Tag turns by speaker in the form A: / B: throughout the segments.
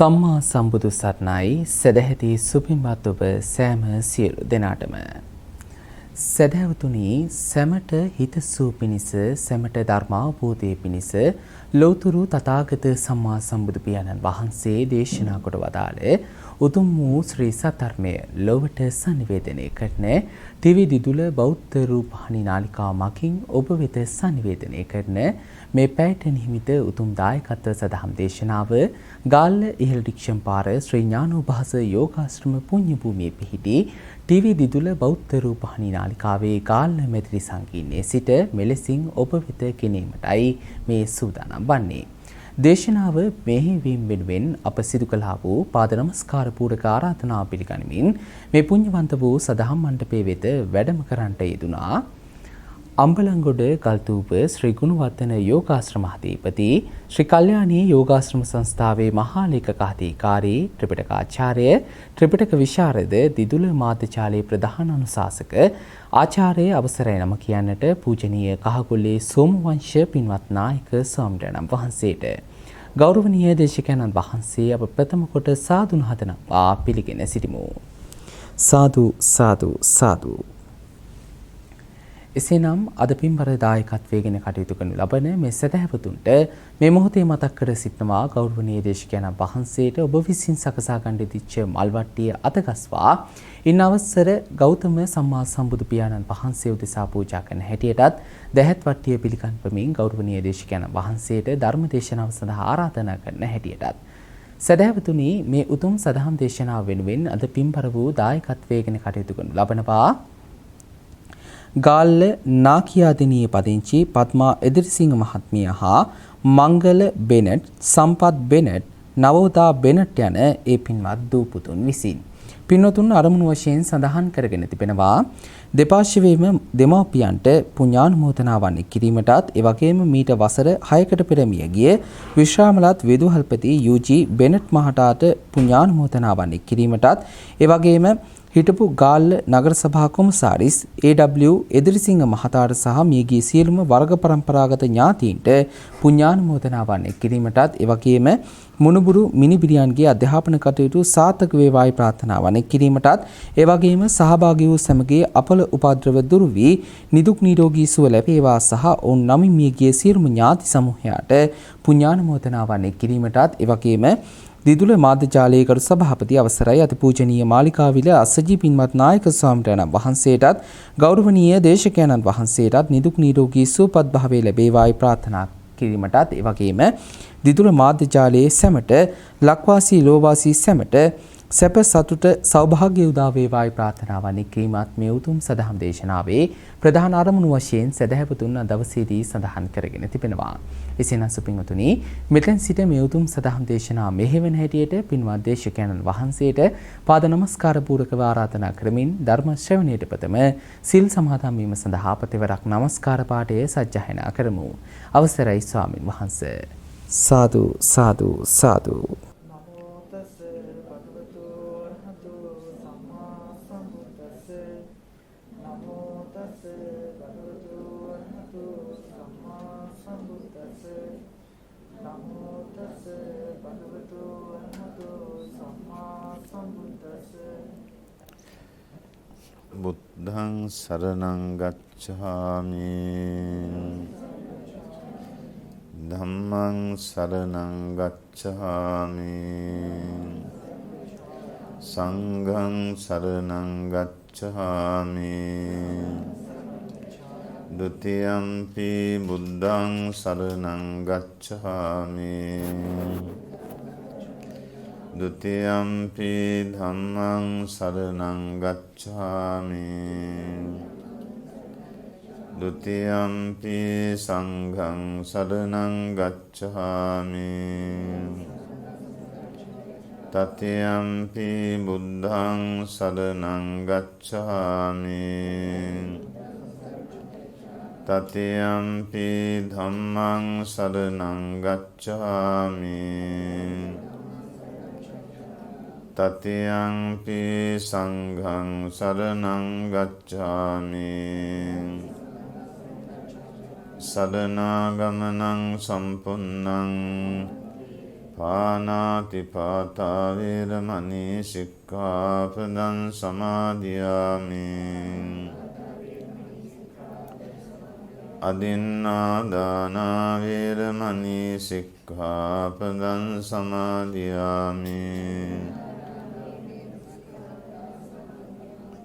A: සම්මා සම්බුදු සරණයි සදැහැති සුපින්වත් ඔබ සෑම සියලු දෙනාටම සදැවතුනි සැමට හිතසුව පිණිස සැමට ධර්මාවබෝධය පිණිස ලෝතුරු තථාගත සම්මා සම්බුදු පියාණන් වහන්සේ දේශනා කොට වදාළ උතුම් වූ ශ්‍රී සද්ධර්මය ලොවට sannivedanaya කරන ටීවී දිදුල බෞද්ධ රූපවාහිනී නාලිකාව මගින් ඔබ වෙත sannivedanaya කරන මේ පැයට නියමිත උතුම් දායකත්ව සදහම් දේශනාව ගාල්ල ඉහළ ඩික්ෂන් පාර ශ්‍රී ඥානෝභාස යෝගාශ්‍රම පුණ්‍ය භූමියේ පිහිටි ටීවී දිදුල බෞද්ධ රූපවාහිනී නාලිකාවේ ගාල්ල මැදිරි සංකීර්ණයේ සිට මෙලෙසින් ඔබ වෙත ගෙනීමටයි මේ සූදානම් වන්නේ. දේශනාව මෙහෙයවීම වෙනුවෙන් අප සිදු කළා වූ පාද නමස්කාර පූරක ආරාධනාව පිළිගනිමින් මේ පුණ්‍යවන්ත වූ සදහම් මණ්ඩපයේ වෙත වැඩම කරන්නට යෙදුනා අම්බලන්ගොඩ ගල්තූප ශ්‍රී ගුණවර්ධන යෝගාශ්‍රම අධිපති ශ්‍රී කල්යාණී යෝගාශ්‍රම සංස්ථාවේ මහා ලේකකාධිකාරී ත්‍රිපිටකාචාර්ය ත්‍රිපිටක විශාරද දිදුල මාධ්‍යාලයේ ප්‍රධාන අනුශාසක ආචාර්ය අවසරයි නම කියන්නට පූජනීය කහගොල්ලේ සෝමවංශ පින්වත් නායක ස්වාමීන් වහන්සේට ගෞරවනීය දේශකයන්න් වහන්සේ අප ප්‍රථම කොට සාදු නහතනවා පිළිගෙන සිටිමු. සාදු සාදු සාදු. එසේනම් අද පින්බර දායකත්වයෙන් කටයුතු කරනු ලබන මේ සදහැවතුන්ට මේ මොහොතේ මතක් කර සිටනවා ගෞරවනීය දේශකයන්න් වහන්සේට ඔබ විසින් සකසා ගන්න දීච්ච මල්වට්ටිය අතගස්වා ඉන් අවසර ගෞතම සම්මා සම්බුදු පියාණන් වහන්සේ උදෙසා පූජා කරන හැටියටත් දැහැත් වට්ටිය පිළිගන්වමින් ගෞරවනීය දේශකයන්න් වහන්සේට ධර්ම දේශනාව සඳහා ආරාධනා කරන හැටියටත් සදහැවතුනි මේ උතුම් සදහම් දේශනාව වෙනුවෙන් අද පින්බර වූ දායකත්වයෙන් කටයුතු කරනු ලබනවා ගාල්ල නාකියාදිනියේ පදිංචි පద్මා එදිරිසිංහ මහත්මිය හා මංගල බෙනට් සම්පත් බෙනට් නවෝදා බෙනට් යන ඒ පින්වත් දූ පුතුන් විසින් පින්වතුන් අරමුණු වශයෙන් සඳහන් කරගෙන තිබෙනවා දෙපාර්ශ්වයේම දෙමාපියන්ට පුණ්‍යානුමෝදනාවන් කිරීමටත් එවැගේම මීට වසර 6කට පෙර මිය ගිය විශ්‍රාමලත් විදුහල්පති යූජී බෙනට් මහතාට පුණ්‍යානුමෝදනාවන් කිරීමටත් එවැගේම හිටපු ගාල්ල නගර සභා කොමසාරිස් ඒ.ඩබ්ලිව් එදිරිසිංහ මහතාට සහ මියගිය සියලුම වර්ග පරම්පරාගත ඥාතීන්ට පුණ්‍යානුමෝදනාවන් කිරීමටත් එවැගේම මුණුබුරු මිනිබිරියන්ගේ අධ්‍යාපන කටයුතු සාර්ථක වේවායි ප්‍රාර්ථනාවන් කිරීමටත් එවැගේම සහභාගී වූ සැමගේ අපල උපද්‍රව දුරු වී නිදුක් නිරෝගී සුව ලැබේවා සහ ඔවුන් නමින් මියගිය සියලුම ඥාති සමූහයාට පුණ්‍යානුමෝදනාවන් කිරීමටත් එවැගේම දිදුල මාධ්‍යාලයේ කරු සභාපති අවසරයි අතිපූජනීය මාලිකාවිල අස්සජී පින්වත් නායක ස්වාමීන් වහන්සේටත් ගෞරවනීය දේශකයන්න් වහන්සේටත් නිදුක් නිරෝගී සුවපත් භාවය ලැබේවායි ප්‍රාර්ථනා කිරීමටත් එවැගේම දිදුල මාධ්‍යාලයේ සැමට ලක්වාසී ලෝවාසී සැමට සැප සතුට සෞභාග්‍ය උදා වේවායි ප්‍රාර්ථනාවන් කිරීමත් මේ උතුම් සදහම් දේශනාවේ ප්‍රධාන අරමුණු වශයෙන් සදහැවතුන් දවසේදී සඳහන් කරගෙන තිබෙනවා. එසේනම් සුපින්වතුනි මෙතෙන් සිට මේ උතුම් සදහම් දේශනාව මෙහෙවන හැටියට පින්වත් දේශකයන්න් වහන්සේට පාද නමස්කාර පූරකව ආරාධනා කරමින් ධර්ම ශ්‍රවණයට ප්‍රථම සිල් සමාදන් වීම සඳහා ප්‍රතිවරක් නමස්කාර පාඨය සජ්ජායනා කරමු. අවසරයි ස්වාමින් වහන්සේ. සාදු සාදු සාදු.
B: බුද්ධං සරණං ගච්ඡාමි ධම්මං සරණං ගච්ඡාමි සංඝං සරණං ගච්ඡාමි ဒ ුතියම්පි බුද්ධං සරණං ගච්ඡාමි ဒ ුතියම්පි ධම්මං සරණං ගච්ඡාමි ဒ ුතියම්පි සංඝං සරණං ගච්ඡාමි တတိယံ පි බුද්ධං සරණං ගච්ඡාමි တတိယံ පි ධම්මං සරණං ගච්ඡාමි တတိယံ පි සංඝං සරණං ගච්ඡාමි සරණාගමනං සම්පුන්නං පානාතිපාතා වේරමණී සික්ඛාපදං සමාදියාමි. අදින්නාදාන වේරමණී සික්ඛාපදං සමාදියාමි.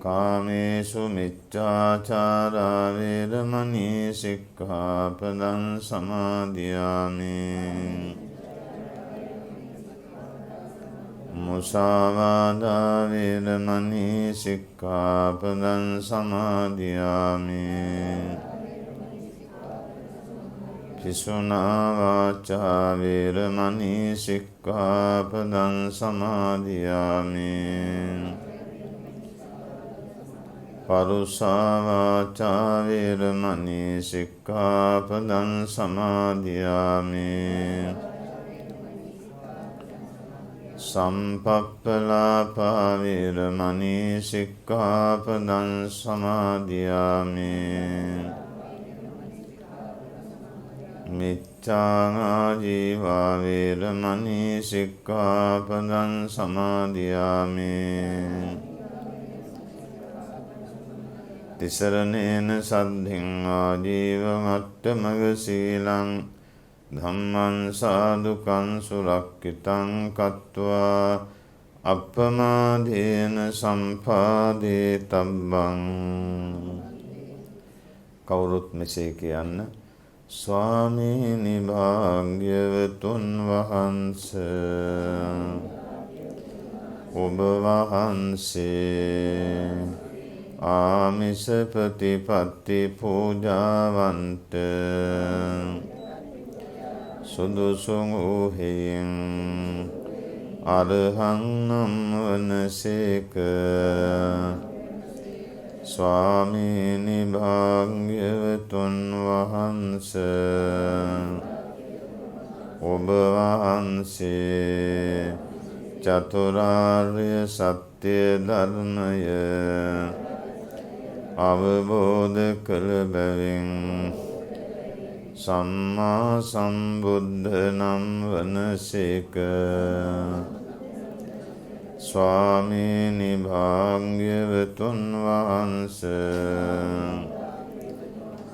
B: කාමේසු මිච්ඡාචාරා වේරමණී සික්ඛාපදං සමාදියාමි. මුසාවාදා වේරමණී සික්ඛාපදං සමාදියාමි. පිසුනා වාචා වේරමණී සික්ඛාපදං සමාදියාමි. පරුසා වාචා වේරමණී සික්ඛාපදං සමාදියාමි. සම්පප්පලාපා වේරමණී සික්ඛාපදං සමාදියාමි. මිච්ඡාජීවා වේරමණී සික්ඛාපදං සමාදියාමි. තිසරණේන සද්ධින් ආජීව මට්ටමග සීලං ධම්මං සාදුකං සුරක්ඛිතං කତ୍වා අප්පමාදේන සම්පාදේ තබ්බං. කවුරුත් මෙසේ කියන්න. ස්වාමීනි භාග්‍යවතුන් වහන්ස, ඔබ වහන්සේ ආමිස ප්‍රතිපත්ති පූජාවන්ට සුදුසුම් වූ හේයින් අරහං නම් වනසේක. ස්වාමීනි භාග්‍යවතුන් වහන්ස, ඔබ වහන්සේ චතුරාර්ය සත්‍ය ධර්මය අවබෝධ කළ බැවින් සම්මා සම්බුද්ධ නම් වනසේක. ස්වාමීනි භාග්‍යවතුන් වහන්ස,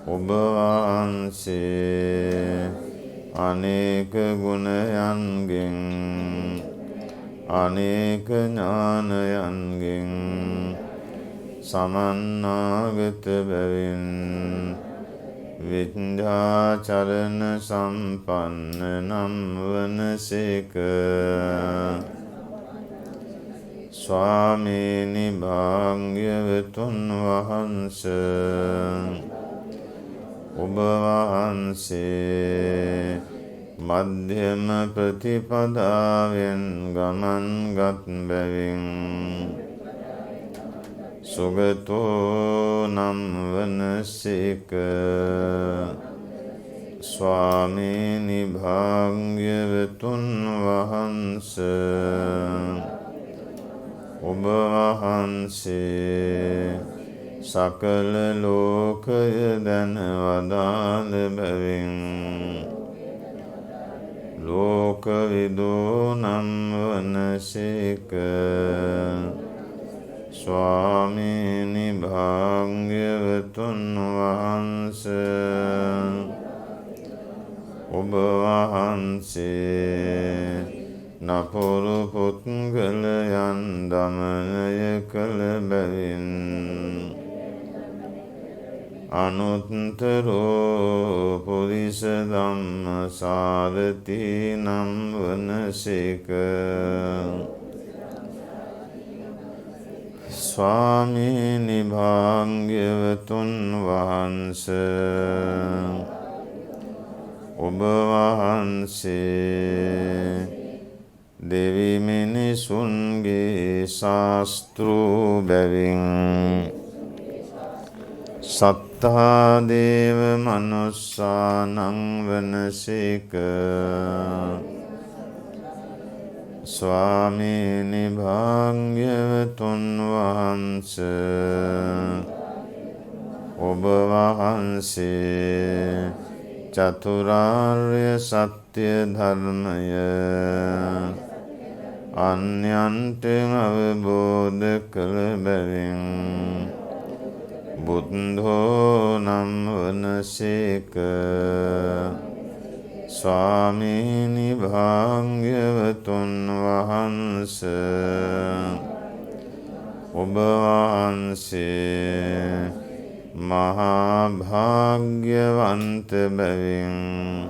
B: ඔබ වහන්සේ අනේක ගුණයන්ගෙන් අනේක ඥානයන්ගෙන් සමන්නාගත බැවින් විද්‍යාචරණ සම්පන්න නම් වනසේක. ස්වාමීනි භාග්‍යවතුන් වහන්ස, ඔබ වහන්සේ මධ්‍යම ප්‍රතිපදාවෙන් ගමන්ගත් බැවින් සුගතෝ නම් වනසේක. ස්වාමීනි භාග්‍යවතුන් වහන්ස, ඔබ වහන්සේ සකල ලෝකය දැන වදාළ බැවින් ලෝකවිදෝ නම් වනසේක. ස්වාමීනි භාග්‍යවතුන් වහන්ස, ඔබ වහන්සේ නපුරු පුද්ගලයන් දමනය කළ බැවින් අනුත්තරෝ පුරිස ධම්මසාරති නම් වනසේක. ස්වාමීනි භාග්‍යවතුන් වහන්ස, ඔබ වහන්සේ දෙවි මිනිසුන්ගේ ශාස්තෘ බැවින් සත්තා දේව මනුස්සානං වනසේක. ස්වාමීනි භාග්‍යවතුන් වහන්ස, ඔබ වහන්සේ චතුරාර්ය සත්‍ය ධර්මය අන්‍යයන්ට අවබෝධ කළ බැවින් බුද්ධෝ නම් වනසේක. ස්වාමීනි භාග්‍යවතුන් වහන්ස, ඔබ වහන්සේ මහා භාග්‍යවන්ත බැවින්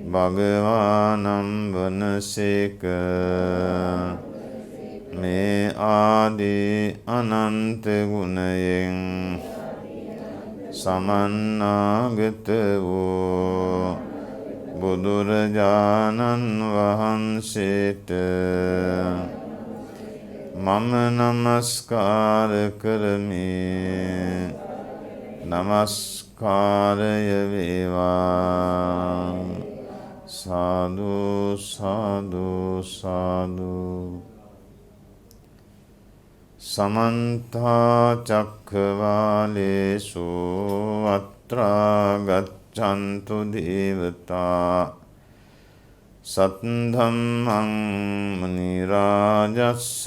B: භගවානම් වනසේක. මේ ආදී අනන්ත ගුණයෙන් සමන්නාගත වූ බුදුරජාණන් වහන්සේට මම නමස්කාර කරමි. නමස්කාරය වේවා. සාදු සාදු සාදු. සමන්ත චක්ඛවාලේසු අත්‍රා ගච්ඡන්තු දේවතා සත්ධම්මං මුනි රාජස්ස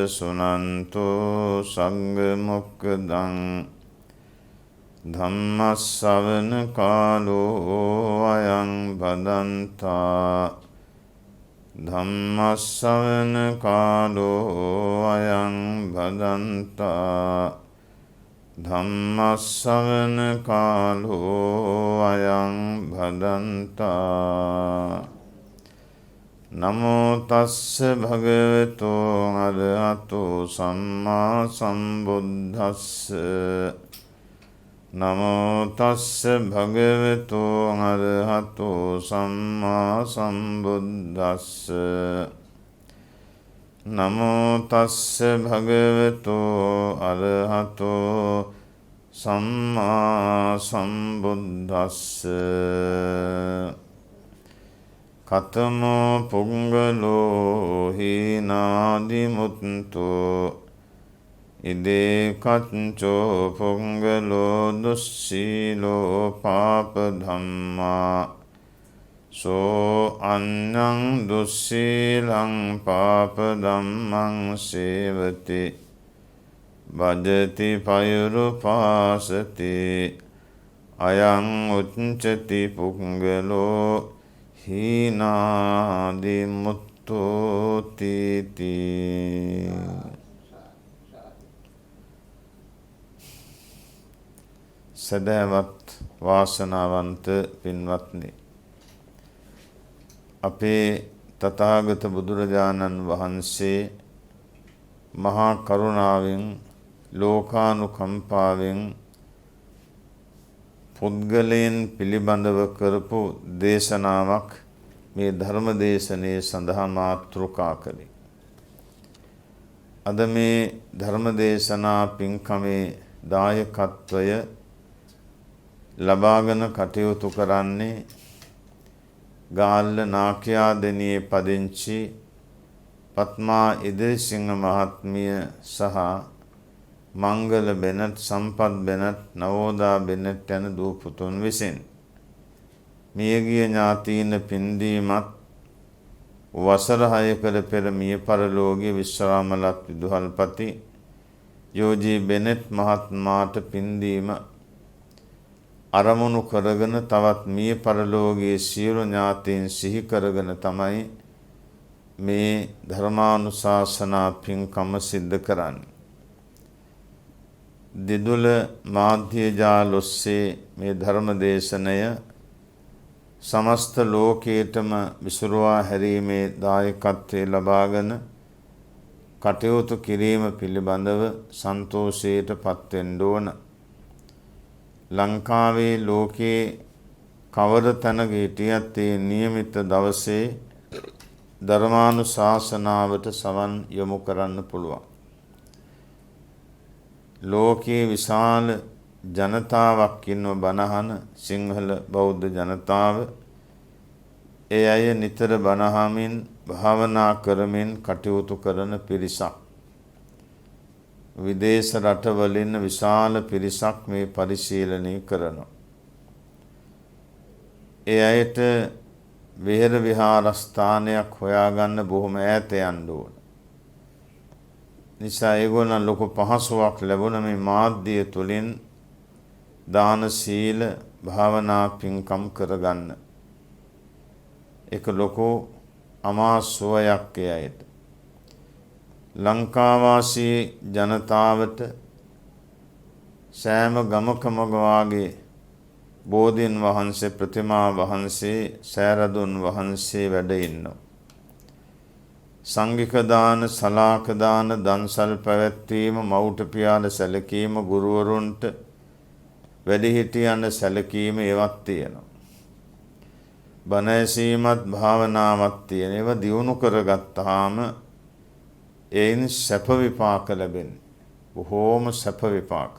B: සුනන්තෝ සංඝ මොක්ඛදං ධම්මස්සවන කාලෝ අයං බදන්තා. ධම්මස්සවන කාලෝ අයං බදන්තා. ධම්මස්සවන කාලෝ අයං බදන්තා. නමෝ තස්ස භගවතු අරහතෝ සම්මා සම්බුද්දස්ස. නමෝ තස්ස භගවතු අරහතෝ සම්මා සම්බුද්දස්ස. නමෝ තස්ස භගවතු අරහතෝ සම්මා සම්බුද්දස්ස. කතමෝ පුංගලෝ හීනාදිමුත්තෝ ඉදේ කච්චෝ පුංගලෝ දුස්සීලෝ පාප ධම්මා සෝ අන්නං දුස්සීලං පාප ධම්මං සේවති බජති පයුරුපාසති අයං උච්චති පුංගලෝ හීනාදිමුත්තෝ තීති. සදහවත් වාසනාවන්ත පින්වත්නි, අපේ තථාගත බුදුරජාණන් වහන්සේ මහා කරුණාවෙන් ලෝකානුකම්පාවෙන් පුද්ගලයන් පිළිබඳව කරපු දේශනාවක් මේ ධර්ම දේශනයේ සඳහා මාතෘකා කළේ. අද මේ ධර්ම දේශනා පින්කමේ දායකත්වය ලබාගෙන කටයුතු කරන්නේ ගාල්ල නාකියාදෙණියේ පදිංචි පත්මා ඉදිරිසිංහ මහත්මිය සහ මංගල බෙනට්, සම්පත් බෙනට්, නවෝදා බෙනට් යන දූ පුතුන් විසින් මියගිය ඥාතීන් පින්දීමත් වසර 6කට පෙර මිය පරලෝකීය විශ්‍රාමලත් විදුහල්පති යෝජී බෙනට් මහත්මයාට පින්දීම අරමුණු කරගෙන තවත් මිය පරලෝකීය සියලු ඥාතීන් සිහි කරගෙන තමයි මේ ධර්මානුශාසනා පින්කම සිද්ධ කරන්නේ. දිදුල මාධ්‍ය ජාල ඔස්සේ මේ ධර්ම දේශනය සමස්ත ලෝකයටම විසුරුවා හැරීමේ දායකත්වය ලබාගෙන කටයුතු කිරීම පිළිබඳව සන්තෝෂයට පත්වෙන්න ඕන. ලංකාවේ ලෝකයේ කවර තැනක හිටියත් ඒ නියමිත දවසේ ධර්මානුශාසනාවට සවන් යොමු කරන්න පුළුවන්. ලෝකයේ විශාල ජනතාවක් ඉන්නව බණහන සිංහල බෞද්ධ ජනතාව. ඒ අය නිතර බණහමින් භාවනා කරමින් කටයුතු කරන පිරිසක්. විදේශ රටවලින් විශාල පිරිසක් මේ පරිශීලනය කරනවා. ඒ අයට විහෙර විහාරස්ථානයක් හොයාගන්න බොහොම ඈත යන්න ඕන. නිසා ඒගොල්ලන් ලොකු පහසුවක් ලැබුණ මේ මාධ්‍ය තුලින් දාන සීල භාවනා පින්කම් කරගන්න. ඒක ලොකු අමාසුවයක් ඒ අයට. ලංකාවාසී ජනතාවට සෑම ගමකම වාගේ බෝධීන් වහන්සේ ප්‍රතිමා වහන්සේ සෑරදුන් වහන්සේ වැඩ ඉන්නවා. සංඝික දාන සලාක දාන දන්සල් පැවැත්වීම මවුට පියාට සැලකීම ගුරුවරුන්ට වැඩිහිටියන්ට සැලකීම ඒවත් තියෙනවා. බණ ඇසීමත් භාවනාවක් තියෙන ඒවා දියුණු කරගත්තාම එයින් සැප විපාක ලැබෙන්නේ. බොහෝම සැප විපාක.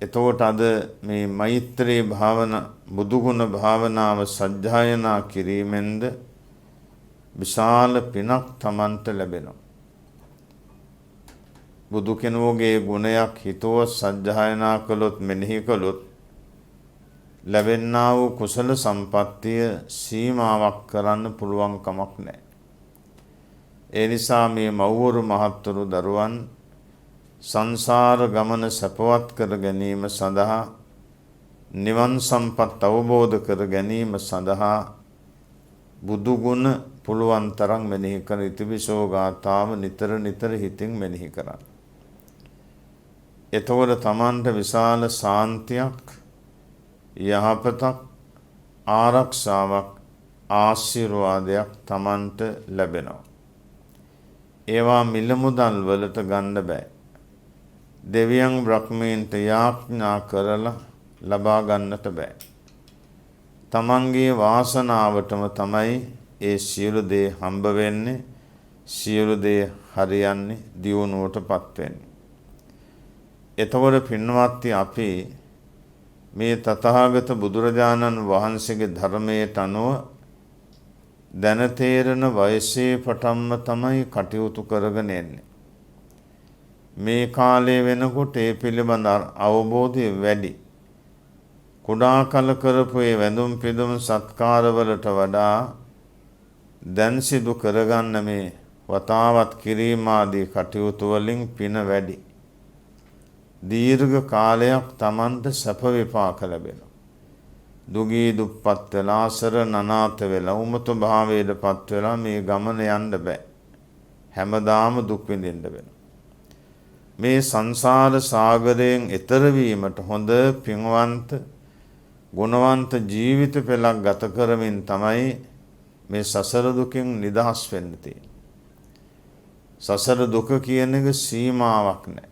B: එතකොට අද මේ මෛත්‍රී භාවනා බුදුගුණ භාවනාව සජ්ජායනා කිරීමෙන්ද විශාල පිනක් Tamanට ලැබෙනවා. බුදු කෙනෙකුගේ ගුණයක් හිතුව සජ්ජායනා කළොත් මෙනෙහි කළොත් ලැබෙන්නා වූ කුසල සම්පත්තිය සීමාවක් කරන්න පුළුවන් කමක් නැහැ. ඒ නිසා මේ මව්වරු මහත්වරු දරුවන් සංසාර ගමන සපවත් කර ගැනීම සඳහා නිවන් සම්පත් අවබෝධ කර ගැනීම සඳහා බුදු ගුණ පුළුවන් තරම් මෙනෙහි කර ඉතිවිසෝ ගාථාව නිතර නිතර හිතින් මෙනෙහි කරන්න. එතකොට Tamanට විශාල සාන්තියක් යහපතක් ආරක්ෂාවක් ආශිර්වාදයක් Tamanට ලැබෙනවා. ඒවා මිල මුදල් වලට ගන්න බෑ. දෙවියන් බ්‍රහ්මීන්ට යාඥා කරලා ලබා ගන්නට බෑ. තමන්ගේ වාසනාවටම තමයි ඒ සියලු දේ හම්බ වෙන්නේ, සියලු දේ හරියන්නේ, දියුණුවටපත් වෙන්නේ. එතකොට පින්වත්නි අපි මේ තථාගත බුදුරජාණන් වහන්සේගේ ධර්මයට අනුව දැන තේරෙන වයසේ පටන්ම තමයි කටයුතු කරගෙන එන්නේ. මේ කාලේ වෙනකොට ඒ පිළිබඳ අවබෝධය වැඩි. කුඩා කල කරපු ඒ වැඳුම් පිදුම් සත්කාරවලට වඩා දැන් සිදු කරගන්න මේ වතාවත් කිරීම ආදී කටයුතු වලින් පින වැඩි. දීර්ඝ කාලයක් Tamanට සැප විපාක ලැබෙනවා. දුගී දුප්පත් වෙලා අසරණ අනාථ වෙලා උමතු භාවයටපත් වෙලා මේ ගමන යන්න බෑ. හැමදාම දුක් විඳින්න වෙනවා. මේ සංසාර සාගරයෙන් එතර වීමට හොඳ පින්වන්ත ගුණවන්ත ජීවිත පෙළක් ගත කරමින් තමයි මේ සසර දුකින් නිදහස් වෙන්න තියෙන්නේ. සසර දුක කියන එක සීමාවක් නැහැ.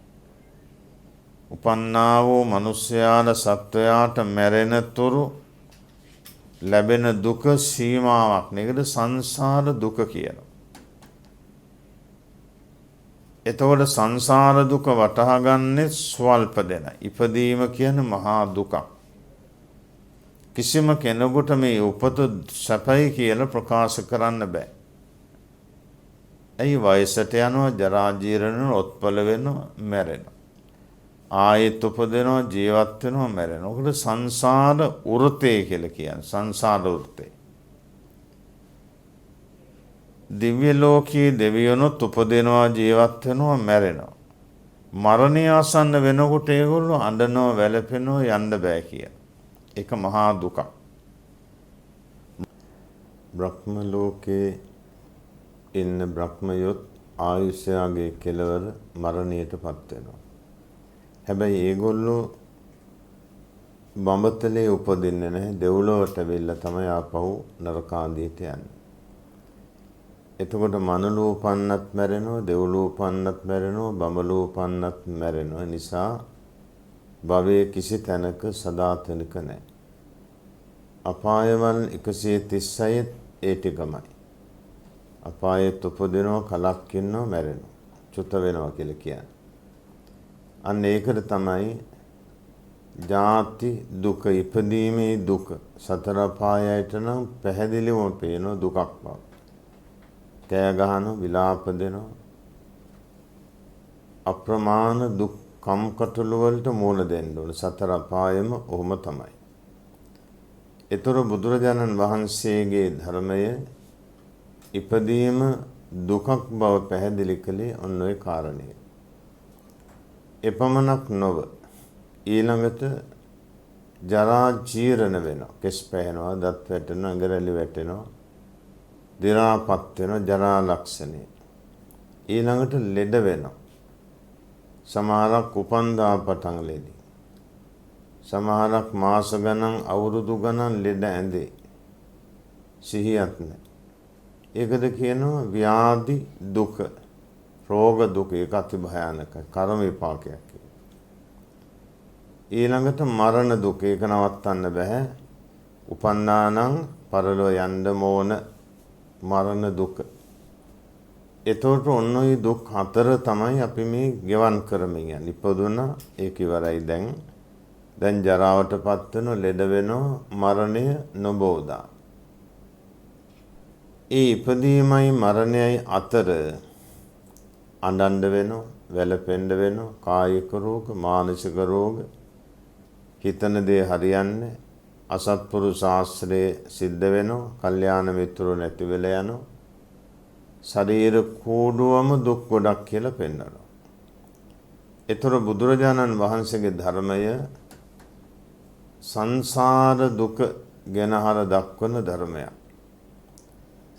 B: උපන්නා වූ මිනිස්යාට සත්වයාට මැරෙන තුරු ලැබෙන දුක සීමාවක් නේ. ඒකට සංසාර දුක කියනවා. එතකොට සංසාර දුක වටහා ගන්නේ ස්වල්ප දෙන. ඉපදීම කියන්නේ මහා දුකක්. කිසිම කෙනෙකුට මේ උපත සැපයි කියලා ප්‍රකාශ කරන්න බෑ. ඇයි වයසට යනවා, ජරා ජීර්ණ ඔත්පල වෙනවා, මැරෙනවා. ආයෙත් උපදිනවා, ජීවත් වෙනවා, මැරෙනවා. ඔකට සංසාර වෘතේ කියලා කියන්නේ. සංසාර වෘතේ. දිව්‍ය ලෝකයේ දෙවියනොත් උපදිනවා, ජීවත් වෙනවා, මැරෙනවා. මරණය ආසන්න වෙනකොට ඒගොල්ලෝ අඬනවා, වැළපෙනවා, යන්න බෑ කියලා. ඒක මහා දුකක්. බ්‍රහ්ම ලෝකේ ඉන්න බ්‍රහ්මයොත් ආයුෂයාගේ කෙලවර මරණයටපත් වෙනවා. හැබැයි ඒගොල්ලෝ බඹතලේ උපදින්නේ නැහැ. දෙව්ලොවට වෙilla තමයි ආපහු නරකාදීට යන්නේ. එතකොට මනලෝ උපන්නත් මැරෙනවා, දෙව්ලෝ උපන්නත් මැරෙනවා, බඹලෝ උපන්නත් මැරෙනවා. නිසා භවයේ කිසි තැනක සදාතනික නැහැ. අපායවල 136 ඒ ටිකමයි. අපායෙත් උපදිනවා, කලක් ඉන්නවා, මැරෙනවා. චුත වෙනවා කියලා කියන්නේ. අන්න ඒකට තමයි ජාති දුක, ඉපදීමේ දුක. සතර අපායයට නම් පැහැදිලිවම පේන දුකක් බව. කෑ ගහනවා, විලාප දෙනවා. අප්‍රමාණ දුක් කම්කටොළු වලට මුහුණ දෙන්න ඕන. සතර අපායෙම ඔහොම තමයි. ඒතර බුදුරජාණන් වහන්සේගේ ධර්මය ඉපදීම දුකක් බව පැහැදිලි කළේ ඔන්න ඔය කාරණේ. එපමණක් නොව ඊළඟට ජරා ජීර්ණ වෙනවා. කෙස් පැහෙනවා, දත් වැටෙනවා, ඇඟරැලි වැටෙනවා, දි รา පත් වෙනවා, ජරා ලක්ෂණේ. ඊළඟට ලෙඩ වෙනවා. සමහරක් උපන්දා පටන් ලෙඩි. සමහරක් මාස ගණන්, අවුරුදු ගණන් ලෙඩ ඇඳේ. සිහියක් නැහැ. ඒකද කියනවා ව්‍යාධි දුක, රෝග දුක. ඒක අති භයානකයි. කර්ම විපාකයක්. ඊළඟට මරණ දුක. ඒක නවත්තන්න බෑ. උපන්නානම් පරලෝ යන්න ඕන මරණ දුක. එතකොට ඔන්න ඔය දුක් හතර තමයි අපි මේ ගෙවන් කරමින් යන්නේ. ඉපදුණා ඒක ඉවරයි දැන්. දැන් ජරාවටපත් වෙන, ලෙඩ වෙනවා, මරණය නොබෝදා. ඒ ඉපදීමයි මරණයයි අතර අඬන්න වෙනවා, වැළපෙන්න වෙනවා, කායික රෝග, මානසික රෝග, හිතන දේ හරියන්නේ, අසත්පුරුෂ ආශ්‍රය සිද්ධ වෙනවා, කල්යාණ මිත්‍රෝ නැති වෙලා යනවා. ශරීර කෝඩුවම දුක් ගොඩක් කියලා පෙන්වනවා. ඒතර බුදුරජාණන් වහන්සේගේ ධර්මය සංසාර දුක ගැනහර දක්වන ධර්මයක්.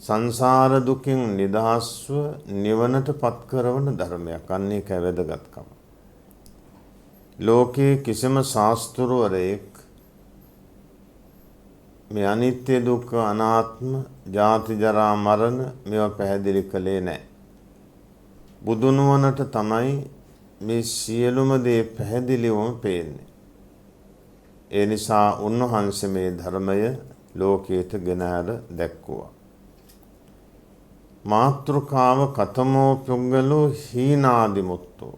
B: සංසාර දුකින් නිදහස්ව නිවනට පත් කරවන ධර්මයක්. අන්න ඒක වැදගත්කම. ලෝකයේ කිසිම ශාස්ත්‍රවරයෙක් මේ අනිත්‍ය දුක්ඛ අනාත්ම ජාති ජරා මරණ මේවා පැහැදිලි කළේ නැහැ. බුදුනුවණට තමයි මේ සියලුම දේ පැහැදිලිවම පේන්නේ. ඒ නිසා උන්වහන්සේ මේ ධර්මය ලෝකයට ගෙනහැර දැක්වුවා. මාතෘකාව කතමෝ පුද්ගලෝ හීනාදිමුත්තෝ.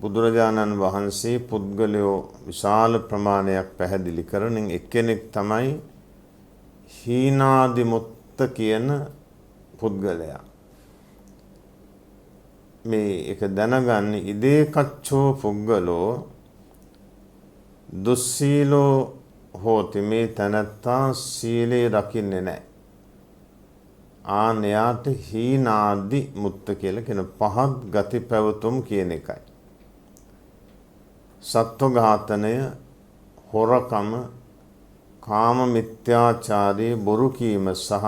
B: බුදුරජාණන් වහන්සේ පුද්ගලයෝ විශාල ප්‍රමාණයක් පැහැදිලි කරනින් එක්කෙනෙක් තමයි හීනාදිමුත්ත කියන පුද්ගලයා. මේ එක දැනගන්න ඉදේ කච්චෝ පුද්ගලෝ දුස්සීලෝ හෝති. මේ තැනැත්තා සීලේ රකින්නේ නැහැ. ආනයාට හීනාදි මුත්ත කියලා කියන පහත් ගති පැවතුම් කියන එකයි. සත්ව ඝාතනය, හොරකම, කාම මිත්‍යාචාරී, බොරු කීම සහ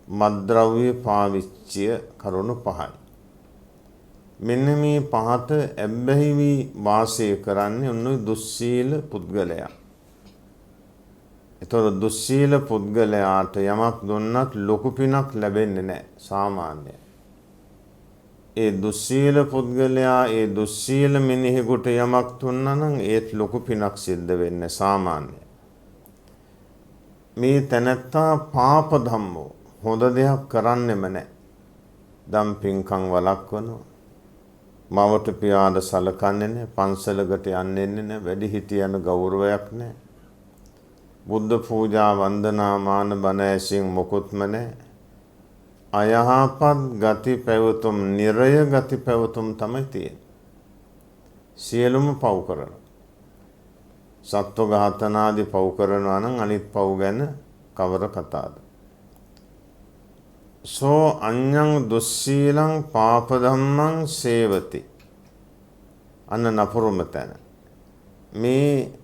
B: මත්ද්‍රව්‍ය පාවිච්චය කරුණු පහයි. මෙන්න මේ පහට ඇබ්බැහි වී වාසය කරන්නේ ඔන්න දුස්සීල පුද්ගලයා. එතකොට දුස්සීල පුද්ගලයාට යමක් දුන්නත් ලොකු පිනක් ලැබෙන්නේ නැහැ සාමාන්‍යයෙන්. ඒ දුස්සීල පුද්ගලයා ඒ දුස්සීල මිනිහෙකුට යමක් දුන්නා නම් ඒත් ලොකු පිනක් සිද්ධ වෙන්නේ සාමාන්‍යයෙන්. මේ තැනැත්තා පාප ධම්මෝ, හොඳ දෙයක් කරන්නෙම නැහැ. දම් පින්කම් වළක්වනවා, මවට පියාට සලකන්නේ නැහැ, පන්සලකට යන්නේ නැහැ, වැඩිහිටියන ගෞරවයක් නැහැ, බුද්ධ පූජා වන්දනා මාන බණ ඇසීම් මොකුත්ම නැහැ. අයහපත් ගති පැවතුම්, නිරය ගති පැවතුම් තමයි තියෙන්නේ. සියලුම පව් කරනවා. සත්ව ඝාතනාදී පව් කරනවා නම් අනිත් පව් ගැන කවර කතාද? සෝ අඤ්ඤං දුස්සීලං පාප ධම්මං සේවති. අන්න නපුරුම තැන. මේ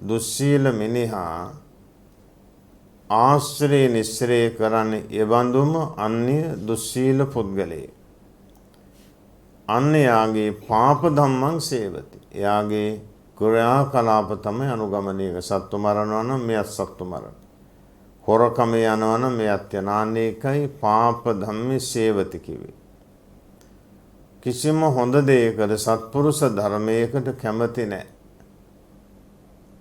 B: දුස්සීල මිනිහා ආශ්‍රේ නිස්සරේ කරන්නේ එවඳුම අන්‍ය දුස්සීල පුද්ගලයෙක්. අන්‍යයාගේ පාප ධම්මං සේවති. එයාගේ ක්‍රියාකලාප තමයි අනුගමනය. සත්තු මරනවා නම් මෙයත් සත්තු මරන. හොරකම යනවා නම් මෙයත් යන. අනේකයි පාප ධම්මේ සේවති කිව්වේ. කිසිම හොඳ දෙයකට සත්පුරුෂ ධර්මයකට කැමති නැහැ.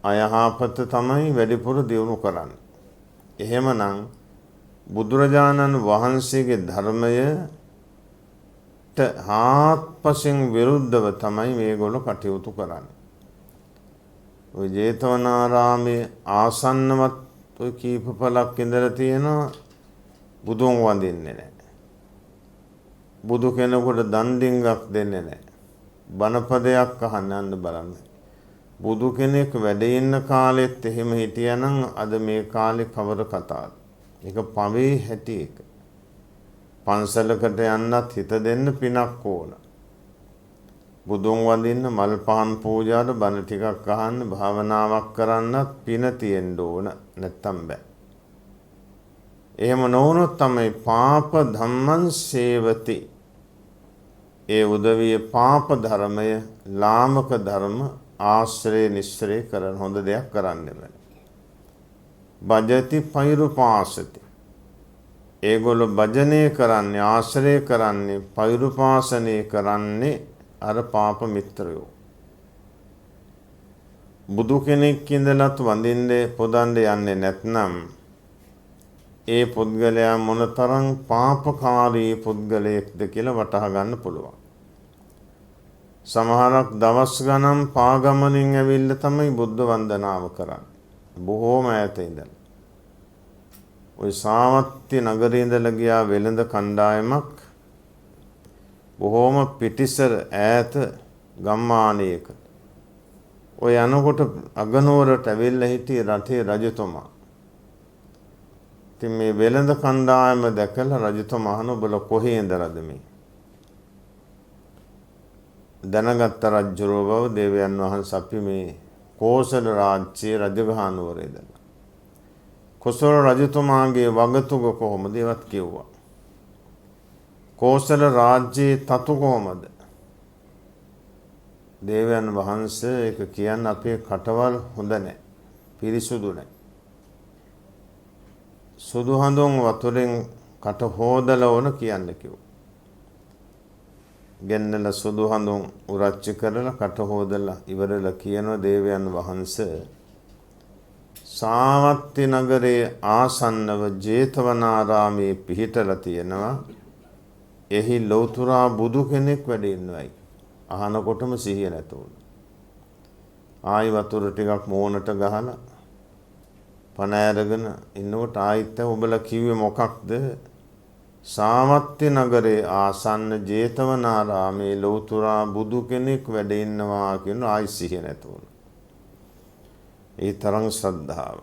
B: අයහපත තමයි වැඩිපුර දියුණු කරන්නේ. එහෙමනම් බුදුරජාණන් වහන්සේගේ ධර්මයට හාත්පසින් විරුද්ධව තමයි මේගොල්ලෝ කටයුතු කරන්නේ. ඔය ජේතවනාරාමයේ ආසන්නවත් ඔය කීප පළක් ඉඳලා තියෙනවා බුදුන් වඳින්නේ නැහැ. බුදු කෙනෙකුට දන් ඩිංගක් දෙන්නේ නැහැ. බණපදයක් අහන්න යන්න බලන්න. බුදු කෙනෙක් වැඩ ඉන්න කාලෙත් එහෙම හිටියනම් අද මේ කාලේ කවර කතාවද? ඒක පවේ හැටි එක. පන්සලකට යන්නත් හිත දෙන්න පිනක් ඕන. බුදුන් වඳින්න මල් පහන් පූජාට බණ ටිකක් අහන්න භාවනාවක් කරන්නත් පින තියෙන්න ඕන. නැත්තම් බෑ. එහෙම නොවුනොත් තමයි පාප ධම්මං සේවති. ඒ උදවිය පාප ධර්මය ලාමක ධර්ම ආශ්‍රය නිස්සරේ කරන හොඳ දෙයක් කරන්නේ නැහැ. භජති පෛරුපාසති. ඒගොල්ලෝ භජනය කරන්නේ ආශ්‍රය කරන්නේ පෛරුපාසනය කරන්නේ අර පාප මිත්‍රයෝ. බුදු කෙනෙක් ඉඳලත් වඳින්නේ පොදන්නේ යන්නේ නැත්නම් ඒ පුද්ගලයා මොනතරම් පාපකාරී පුද්ගලයෙක්ද කියලා වටහා ගන්න පුළුවන්. සමහරක් දවස් ගණන් පාගමනින් ඇවිල්ලා තමයි බුද්ධ වන්දනාව කරන්නේ. බොහෝම ඈත ඉඳලා. ওই සාවත්ති නගරේ ඉඳලා ගියා වෙළඳ කණ්ඩායමක් බොහෝම පිටිසර ඈත ගම්මානයක. ඔය යනකොට අගනුවරට ඇවිල්ලා හිටියේ රටේ රජතුමා. ඉතින් මේ වෙළඳ කණ්ඩායම දැකලා රජතුමා අහන ඔබලා කොහේ ඉඳලාද මේ? දැනගත්ත රජුරෝ බව දේවයන් වහන්සේ අපි මේ කෝසල රාජ්‍යයේ රජගහනුවර ඉඳලා. කොසල් රජතුමාගේ වගතුග කොහොමද ඒවත් කිව්වා. කෝසල රාජ්‍යයේ තතු කොහොමද? දේවයන් වහන්සේ ඒක කියන්න අපේ කටවල් හොඳ නැහැ. පිරිසුදු නැහැ. සුදු හඳුන් වතුරෙන් කට හොදලා ඕන කියන්න කිව්වා. ගෙන්නලා සුදු හඳුන් උරච්චි කරලා කට හොදලා ඉවරලා කියන දේවයන් වහන්සේ සාවත්ති නගරයේ ආසන්නව ජේතවනාරාමේ පිහිටලා තියෙනවා. එහි ලෞතුරා බුදු කෙනෙක් වැඩ ඉන්නවයි. අහනකොටම සිහිය නැතුව. ආයි වතුර ටිකක් මෝනට ගහලා පණ ඇරගෙන ඉන්නකොට ආයිත් ඔබලා කිව්වේ මොකක්ද? සාවත්ති නගරේ ආසන්න ජේතවනාරාමේ ලෞතුරා බුදු කෙනෙක් වැඩ ඉන්නවා කියන ආයි සිහිය නැතුව. ඒ තරම් ශ්‍රද්ධාව.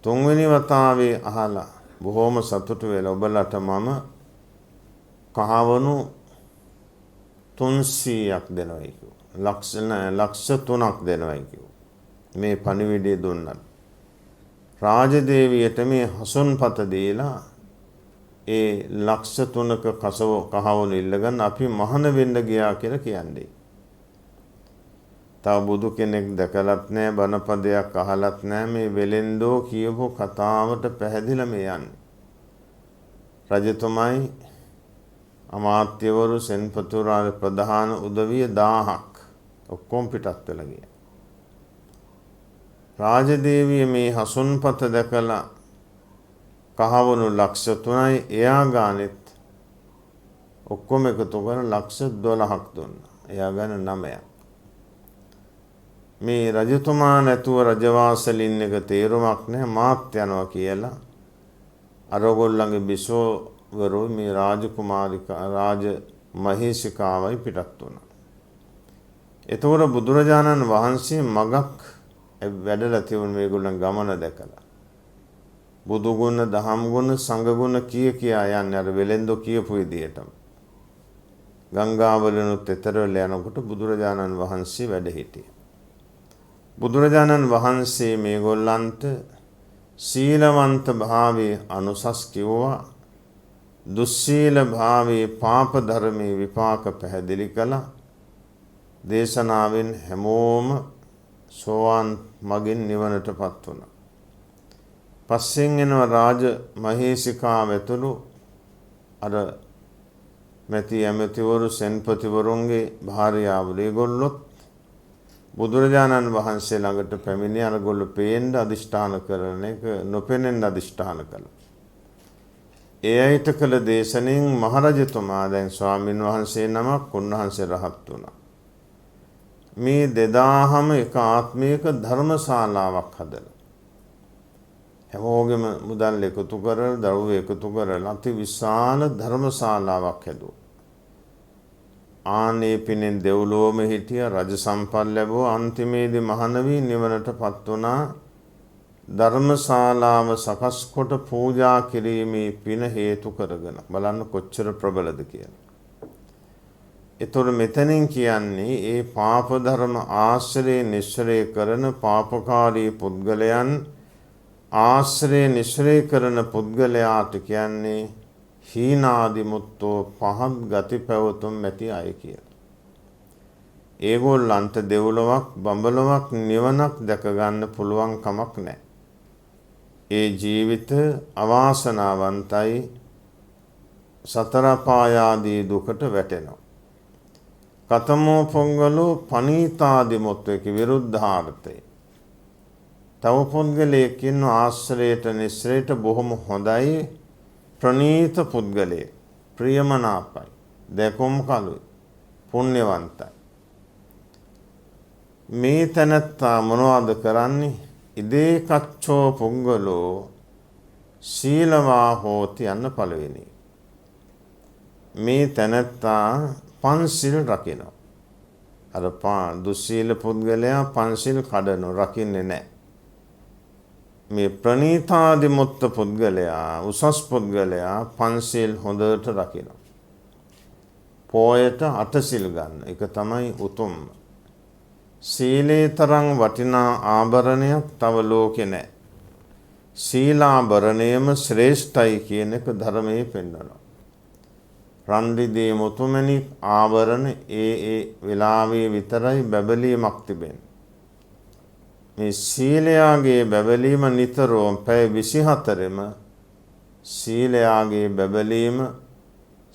B: තුන්වෙනි වතාවේ අහලා බොහොම සතුටු වෙලා ඔබලට මම කහවණු 300ක් දෙනවයි කිව්වා. ලක්ෂ 3ක් දෙනවයි කිව්වා. මේ පණිවිඩය දුන්නා. රාජදේවියට මේ හසුන්පත දීලා ඒ ලක්ෂ 3ක කහවණු ඉල්ලගෙන අපි මහාන වෙන්න ගියා කියලා කියන්නේ. තව බුදු කෙනෙක් දැකලත් නැහැ, බණපදයක් අහලත් නැහැ. මේ වෙලෙන්දෝ කියපු කතාවට පැහැදිලා මේ යන්නේ. රජතුමයි අමාත්‍යවරු සෙන්පතුරාගේ ප්‍රධාන උදවිය 1000ක් ඔක්කොම පිටත් වෙලා ගියා. රාජදේවිය මේ හසුන්පත දැකලා කහවණු ලක්ෂ 3යි එයා ගානෙත් ඔක්කොම එකතු කරලා ලක්ෂ 12ක් දුන්නා. එයා ගාන 9ක්. මේ රජතුමා නැතුව රජවාසලින් එක තේරුමක් නැහැ මාත් යනවා කියලා අරගොල්ලන්ගේ බිසෝවරු මේ රාජකුමාරිකා රාජ මහේසිකාවයි පිටත් වුණා. එතකොට බුදුරජාණන් වහන්සේ මගක් වැඩලා තිබුණ මේගොල්ලන් ගමන දැකලා බුදු ගුණ, දහම් ගුණ, සංඝ ගුණ කියා යන්නේ අර වෙලෙන්දෝ කියපු විදිහටම. ගංගාවලනුත් එතර වෙලා යනකොට බුදුරජාණන් වහන්සේ වැඩ හිටියේ. බුදුරජාණන් වහන්සේ මේගොල්ලන්ට සීලවන්ත භාවයේ අනුසස් කිව්වා. දුස්සීල භාවයේ පාප ධර්මයේ විපාක පැහැදිලි කළා. දේශනාවෙන් හැමෝම සෝවාන් මගින් නිවනටපත් වුණා. පස්සෙන් එනවා රාජ මහේසිකාව ඇතුළු අර මැති ඇමතිවරු සෙන්පතිවරුන්ගේ භාර්යාවරු ඒගොල්ලොත් බුදුරජාණන් වහන්සේ ළඟට පැමිණි අරගොල්ලෝ පේන්න අදිෂ්ඨාන කරන එක නොපෙනෙන්න අදිෂ්ඨාන කළා. ඒ අයට කළ දේශනෙන් මහරජතුමා දැන් ස්වාමින් වහන්සේ නමක් උන්වහන්සේ රහත් වුණා. මේ 2000ම එක ආත්මයක ධර්මශාලාවක් හදලා හැමෝගෙම මුදල් එකතු කරලා දරුවෝ එකතු කරලා අති විශාල ධර්මශාලාවක් හැදුවා. ආනේ පිනෙන් දෙව්ලොවම හිටිය රජ සම්පත් ලැබුවා අන්තිමේදී මහාන වී නිවනටපත් වුණා ධර්මශාලාව සකස් කොට පූජා කිරීමේ පින හේතු කරගෙන බලන්න කොච්චර ප්‍රබලද කියලා. ඒතොර මෙතනින් කියන්නේ ඒ පාප ධර්ම ආශ්‍රේ නිස්සරේ කරන පාපකාරී පුද්ගලයන් ආශ්‍රේ නිස්සරේ කරන පුද්ගලයාට කියන්නේ හීනාදිමුත්තෝ පහත් ගති පැවතුම් ඇති අය කියලා. ඒගොල්ලන්ට දෙව්ලොවක් බඹලොවක් නිවනක් දැක ගන්න පුළුවන් කමක් නැහැ. ඒ ජීවිත අවාසනාවන්තයි සතර පායාදී දුකට වැටෙනවා. කතමෝ පොංගලෝ පනීතාදිමුත්තේක විරුද්ධාර්ථය. තව පුද්ගලයෙක් ඉන්න ආශ්‍රයයට නිස්සරේට බොහොම හොඳයි ප්‍රණීත පුද්ගලයෙක් ප්‍රියමනාපයි දැකුම් කලුයි පුණ්‍යවන්තයි. මේ තැනැත්තා මොනවද කරන්නේ? ඉදේ කච්චෝ පුංගලෝ සීලවා හෝති යන්න පළවෙනි. මේ තැනැත්තා පන්සිල් රකිනවා. අර දුස්සීල පුද්ගලයා පන්සිල් කඩනු රකින්නේ නැහැ. මේ ප්‍රණීතාදිමුත්ත පුද්ගලයා උසස් පුද්ගලයා පන්සිල් හොඳට රකිනවා. පොයට අටසිල් ගන්න එක තමයි උතුම්ම. සීලේ තරම් වටිනා ආභරණයක් තව ලෝකේ නැහැ. සීලාභරණයම ශ්‍රේෂ්ඨයි කියන එක ධර්මයේ පෙන්වනවා. රන්දිදී මුතුමැණික් ආභරණ ඒ වෙලාවේ විතරයි බැබලීමක් තිබෙන්නේ. මේ සීලයාගේ බැබලීම නිතරම පැය 24ෙම සීලයාගේ බැබලීම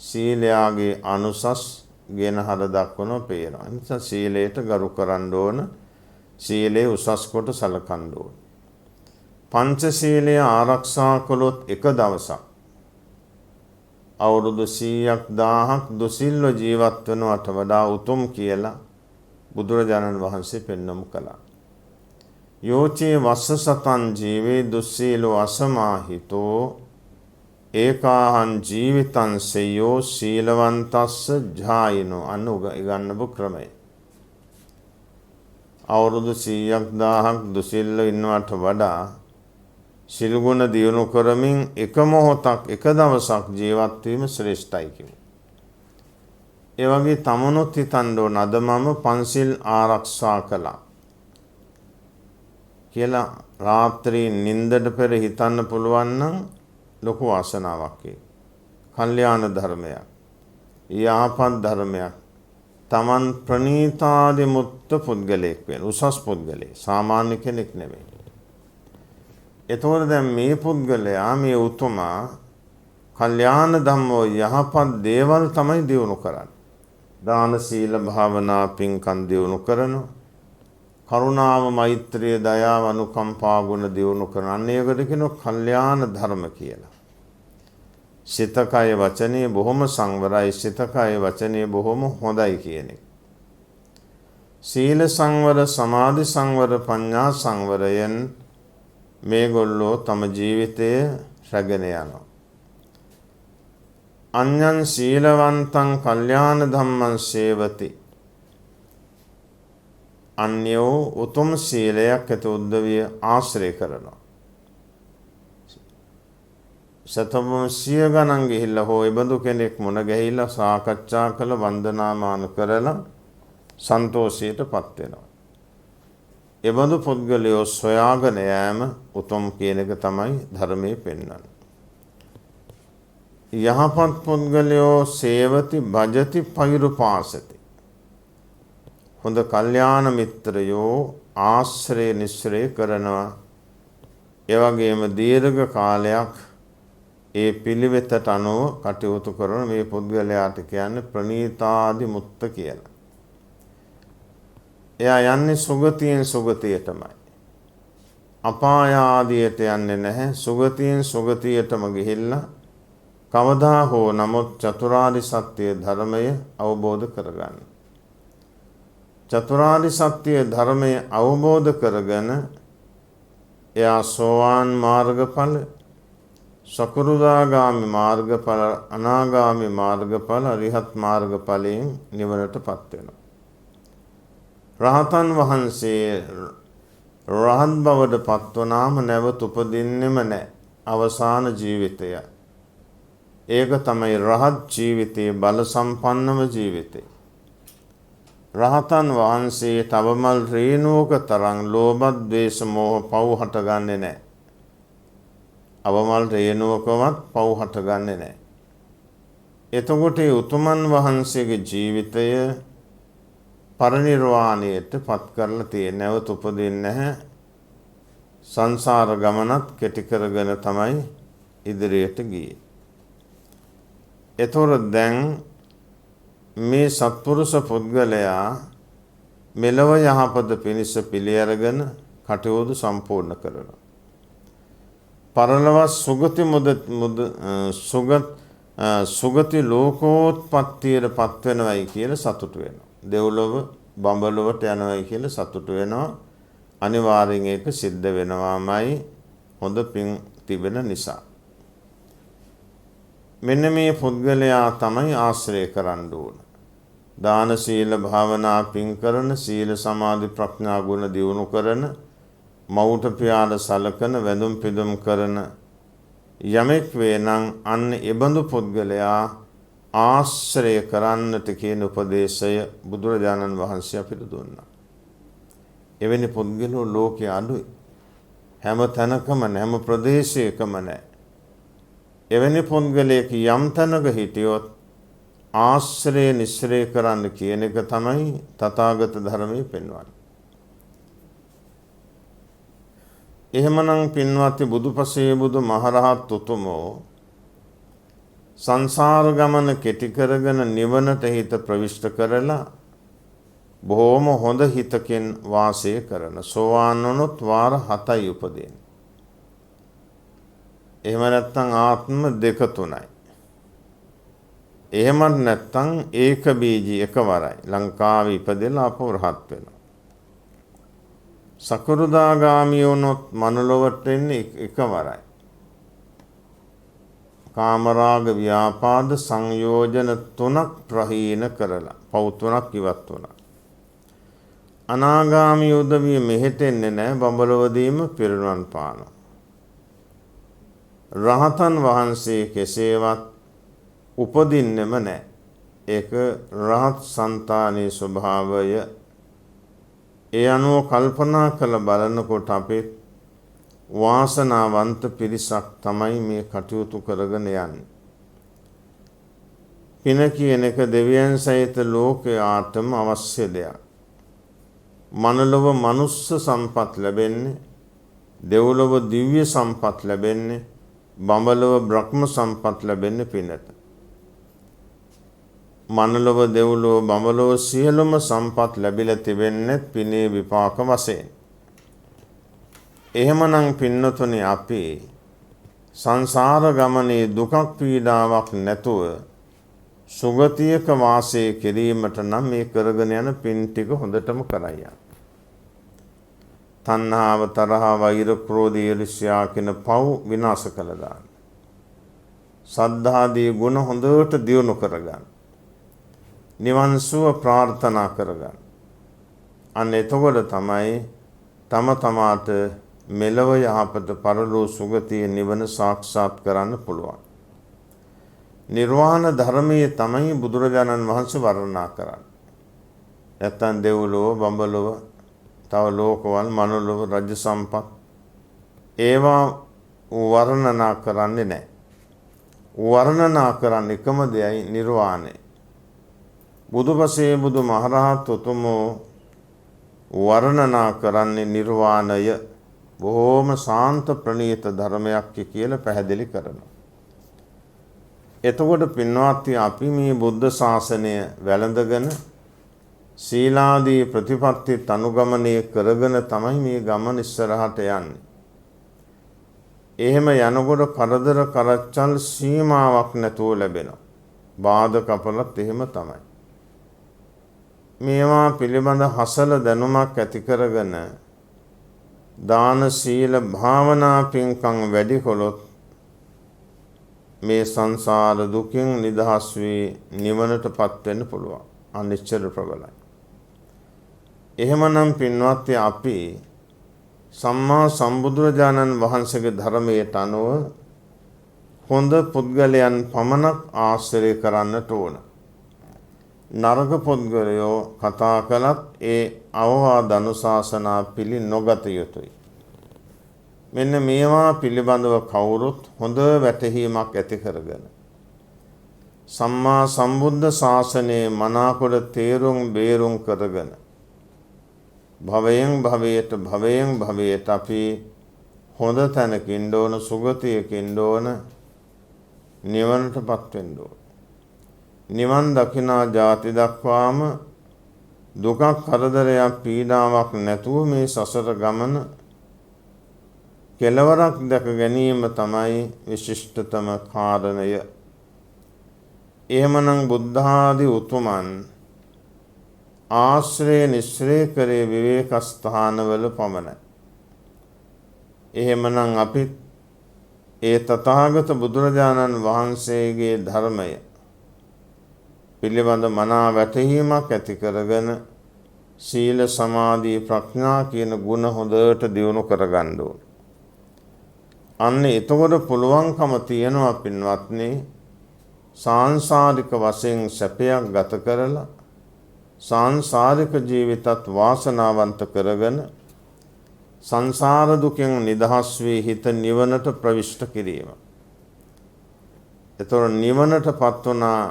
B: සීලයාගේ අනුසස් ගෙනහර දක්වන පේනවා. නිසා සීලයට ගරු කරන්න ඕන. සීලේ උසස් කොට සලකන්න ඕන. පංචශීලය ආරක්ෂා කළොත් එක දවසක් අවුරුදු 100ක් 1000ක් දුසිල්ව ජීවත් වෙනවට වඩා උතුම් කියලා බුදුරජාණන් වහන්සේ පෙන්වමු කළා. යෝචේ වස්ස සතං ජීවේ දුස්සීලෝ අසමාහිතෝ ඒකාහං ජීවිතං සෙය්‍යෝ සීලවන්තස්ස ජායිනෝ අන්න ඉගන්නපු ක්‍රමය. අවුරුදු 100ක් 1000ක් දුසිල්ව ඉන්නවට වඩා සිල් ගුණ දියුණු කරමින් එක මොහොතක් එක දවසක් ජීවත් වීම ශ්‍රේෂ්ඨයි කිව්වා. ඒ වගේ තමනුත් හිතන්න ඕන අද මම පන්සිල් ආරක්ෂා කළා කියලා රාත්‍රී නිින්දට පෙර හිතන්න පුළුවන් නම් ලොකු වාසනාවක් ඒක. කල්යාණ ධර්මයක්. යහපත් ධර්මයක්. තමන් ප්‍රණීතාදිමුත්ත පුද්ගලයෙක් වෙන උසස් පුද්ගලයෙක්. සාමාන්‍ය කෙනෙක් නෙමෙයි. එතකොට දැන් මේ පුද්ගලයා මේ උතුමා කල්යාණ ධම්මෝ යහපත් දේවල් තමයි දියුණු කරන්නේ. දාන සීල භාවනා පින්කම් දියුණු කරනවා. කරුණාව මෛත්‍රිය දයාව අනුකම්පා ගුණ දියුණු කරන අනේකට කියනවා කල්යාණ ධර්ම කියලා. සිත කය වචනේ බොහොම සංවරයි. සිත කය වචනේ බොහොම හොඳයි කියන එක. සීල සංවර සමාධි සංවර ප්‍රඥා සංවරයෙන් මේගොල්ලෝ තම ජීවිතය රැගෙන යනවා. අඤ්ඤං සීලවන්තං කල්යාණ ධම්මං සේවති. අන්‍යෝ උතුම් සීලයක් ඇති උද්දවිය ආශ්‍රය කරනවා. සතම සිය ගණන් ගිහිල්ලා හෝ එබඳු කෙනෙක් මුණ ගැහිලා සාකච්ඡා කළ වන්දනාමාන කරලා සන්තෝෂයටපත් වෙනවා. එබඳු පුද්ගලයෝ සොයාගෙන යෑම උතුම් කියන එක තමයි ධර්මයේ පෙන්වන්නේ. යහපත් පුද්ගලයෝ සේවති භජති පෛරුපාසති. හොඳ කල්යාණ මිත්‍රයෝ ආශ්‍රය නිස්සරේ කරනවා. ඒ වගේම දීර්ඝ කාලයක් ඒ පිළිවෙතට අනුව කටයුතු කරන මේ පුද්ගලයාට කියන්නේ ප්‍රණීතාදි මුත්ත කියලා. එයා යන්නේ සුගතියෙන් සුගතියටමයි. අපාය ආදියට යන්නේ නැහැ. සුගතියෙන් සුගතියටම ගිහිල්ලා කවදා හෝ නමුත් චතුරාර්ය සත්‍ය ධර්මය අවබෝධ කරගන්න. චතුරාර්ය සත්‍ය ධර්මය අවබෝධ කරගෙන එයා සෝවාන් මාර්ගඵල සකෘදාගාමි මාර්ගඵල, අනාගාමි මාර්ගඵල, අරිහත් මාර්ගඵලයෙන් නිවනටපත් වෙනවා. රහතන් වහන්සේ රහත් බවට පත්වනාම නැවත උපදින්නෙම නැහැ. අවසාන ජීවිතය. ඒක තමයි රහත් ජීවිතයේ බල සම්පන්නම ජීවිතය. රහතන් වහන්සේ තවමල් රේණුවක තරම් ලෝභ, ද්වේෂ, මෝහ පව් හටගන්නේ නැහැ. අවමල් රේණුවකවත් පව් හටගන්නේ නැහැ. එතකොට උතුමන් වහන්සේගේ ජීවිතය පරිනිර්වාණයට පත් කරලා තියෙන, නැවත උපදින්නේ නැහැ. සංසාර ගමනත් කෙටි කරගෙන තමයි ඉදිරියට ගියේ. එතකොට දැන් මේ සත්පුරුෂ පුද්ගලයා මෙලව යහපත පිණිස පිළි අරගෙන කටයුතු සම්පූර්ණ කරනවා. පරලොව සුගති ලෝකෝත්පත්තියට පත් වෙනවයි කියලා සතුටු වෙනවා. දෙව්ලොව බඹලොවට යනවයි කියලා සතුටු වෙනවා. අනිවාර්යෙන් ඒක සිද්ධ වෙනවාමයි, හොඳ පින් තිබෙන නිසා. මෙන්න මේ පුද්ගලයා තමයි ආශ්‍රය කරන්න ඕන. දාන සීල භාවනා පින් කරන, සීල සමාධි ප්‍රඥා ගුණ දියුණු කරන, මවුට පියාට සලකන, වැඳුම් පිදුම් කරන යමෙක් වේ නම් අන්න එබඳු පුද්ගලයා ආශ්‍රය කරන්නට කියන උපදේශය බුදුරජාණන් වහන්සේ අපිට දුන්නා. එවැනි පුද්ගලෝ ලෝකයේ අඩුයි. හැම තැනකම නැහැ, හැම ප්‍රදේශයකම නැහැ. එවැනි පුද්ගලයෙක් යම් තැනක හිටියොත් ආශ්‍රය නිස්සරය කරන්න කියන එක තමයි තථාගත ධර්මයේ පෙන්වන්නේ. එහෙමනම් පින්වත්නි, බුදුපසේ බුදු මහරහත් උතුමෝ සංසාර ගමන කෙටි කරගෙන නිවනට හිත ප්‍රවිෂ්ඨ කරලා බොහොම හොඳ හිතකින් වාසය කරන, සෝවාන් වුණොත් වාර 7යි උපදින්නේ. එහෙම නැත්නම් ආත්ම 2-3යි. එහෙමත් නැත්නම් ඒක බීජී එකවරයි ලංකාවේ ඉපදෙලා අපව රහත් වෙනවා. සකෘදාගාමී වුණොත් මනුලොවට එන්නේ එකවරයි. කාමරාග ව්‍යාපාද සංයෝජන 3ක් ප්‍රහීන කරලා පව් 3ක් ඉවත් වුණා. අනාගාමී උදවිය මෙහෙට එන්නේ නැහැ, බඹලොවදීම පිරිනුවන් පානවා. රහතන් වහන්සේ කෙසේවත් උපදින්නෙම නැහැ. ඒක රහත් సంతානයේ ස්වභාවය. ඒ අනුව කල්පනා කළ බලනකොට අපේ වාසනාවන්ත පිරිසක් තමයි මේ කටයුතු කරගෙන යන්නේ. පින කියන එක දෙවියන් සහිත ලෝකයාටම අවශ්‍ය දෙයක්. මනලොව මනුස්ස සම්පත් ලැබෙන්නේ, දෙව්ලොව දිව්‍ය සම්පත් ලැබෙන්නේ, බඹලොව බ්‍රහ්ම සම්පත් ලැබෙන්නේ පිනට. මනලොව, දෙව්ලොව, බඹලොව සියලුම සම්පත් ලැබිලා තිබෙන්නේ පිනේ විපාක වශයෙන්. එහෙමනම් පින්නතුනි, අපි සංසාර ගමනේ දුකක් පීඩාවක් නැතුව සුගතියක වාසය කිරීමට නම් මේ කරගෙන යන පින් ටික හොඳටම කරයි. තණ්හාව, තරහ, වෛර, ක්‍රෝධ, ඊර්ෂ්‍යා කියන පව් විනාශ කළා දාන්න. සද්ධාදී ගුණ හොඳට දියුණු කරගන්න. නිවන් සුව ප්‍රාර්ථනා කරගන්න. අන්න එතකොට තමයි තම තමාට මෙලව යහපත, පරලෝ සුගතිය, නිවන සාක්ෂාත් කරන්න පුළුවන්. නිර්වාණ ධර්මයේ තමයි බුදුරජාණන් වහන්සේ වර්ණනා කරන්නේ. නැත්තම් දෙව්ලොව, බඹලොව, තව ලෝකවල, මනුලොව, රජ සම්පත් ඒවා වර්ණනා කරන්නේ නැහැ. වර්ණනා කරන්නේ එකම දෙයයි, නිර්වාණය. බුදුපසේ බුදු මහරහත් උතුමෝ වර්ණනා කරන්නේ නිර්වාණය. බොහෝම ශාන්ත ප්‍රණීත ධර්මයක් කියලා පැහැදිලි කරනවා. එතකොට පින්වත්නි, අපි මේ බුද්ධ ශාසනය වැළඳගෙන සීලාදී ප්‍රතිපත්ති අනුගමනය කරගෙන තමයි මේ ගමන ඉස්සරහට යන්නේ. එහෙම යනකොට කරදර කරච්චල් සීමාවක් නැතුව ලැබෙනවා. බාධක අපලත් එහෙම තමයි. මේවා පිළිබඳ හසල දැනුමක් ඇති කරගෙන දාන, සීල, භාවනා පින්කම් වැඩි කළොත් මේ සංසාර දුකින් නිදහස් වී නිවනටපත් වෙන්න පුළුවන්. අනිශ්චල ප්‍රබලයි. එහෙමනම් පින්වත්නි අපි සම්මා සම්බුදුරජාණන් වහන්සේගේ ධර්මයට අනුව හොඳ පුද්ගලයන් පමණක් ආශ්‍රය කරන්නට ඕන. නරක පුද්ගලයෝ කතා කළත් ඒ අවවාද අනුශාසනා පිළි නොගත යුතුයි. මෙන්න මේවා පිළිබඳව කවුරුත් හොඳ වැටහීමක් ඇති කරගෙන සම්මා සම්බුද්ධ ශාසනයේ මනාකොට තේරුම් බේරුම් කරගෙන භවයෙන් භවයට අපි හොඳ තැනකින් ඕන සුගතියකින් ඕන නිවනටපත් වෙන්න ඕන. නිවන් දකිනා ජාති දක්වාම දුකක් කරදරයක් පීඩාවක් නැතුව මේ සසර ගමන කෙලවරක් දැක ගැනීම තමයි විශිෂ්ටතම කාරණය. එහෙමනම් බුද්ධ ආදී උතුමන් ආශ්‍රය නිශ්‍රය කරේ විවේක ස්ථානවල පමණයි. එහෙමනම් අපි ඒ තථාගත බුදුරජාණන් වහන්සේගේ ධර්මය පිළිබඳ මනා වැටහීමක් ඇති කරගෙන සීල සමාධි ප්‍රඥා කියන ගුණ හොඳට දියුණු කරගන්න ඕන. අන්න එතකොට පුළුවන්කම තියෙනවා පින්වත්නි සාංශාරික වශයෙන් සැපයක් ගත කරලා සාංශාරික ජීවිතත් වාසනාවන්ත කරගෙන සංසාර දුකෙන් නිදහස් වී හිත නිවනට ප්‍රවිෂ්ඨ කිරීම. එතකොට නිවනටපත් වුණා.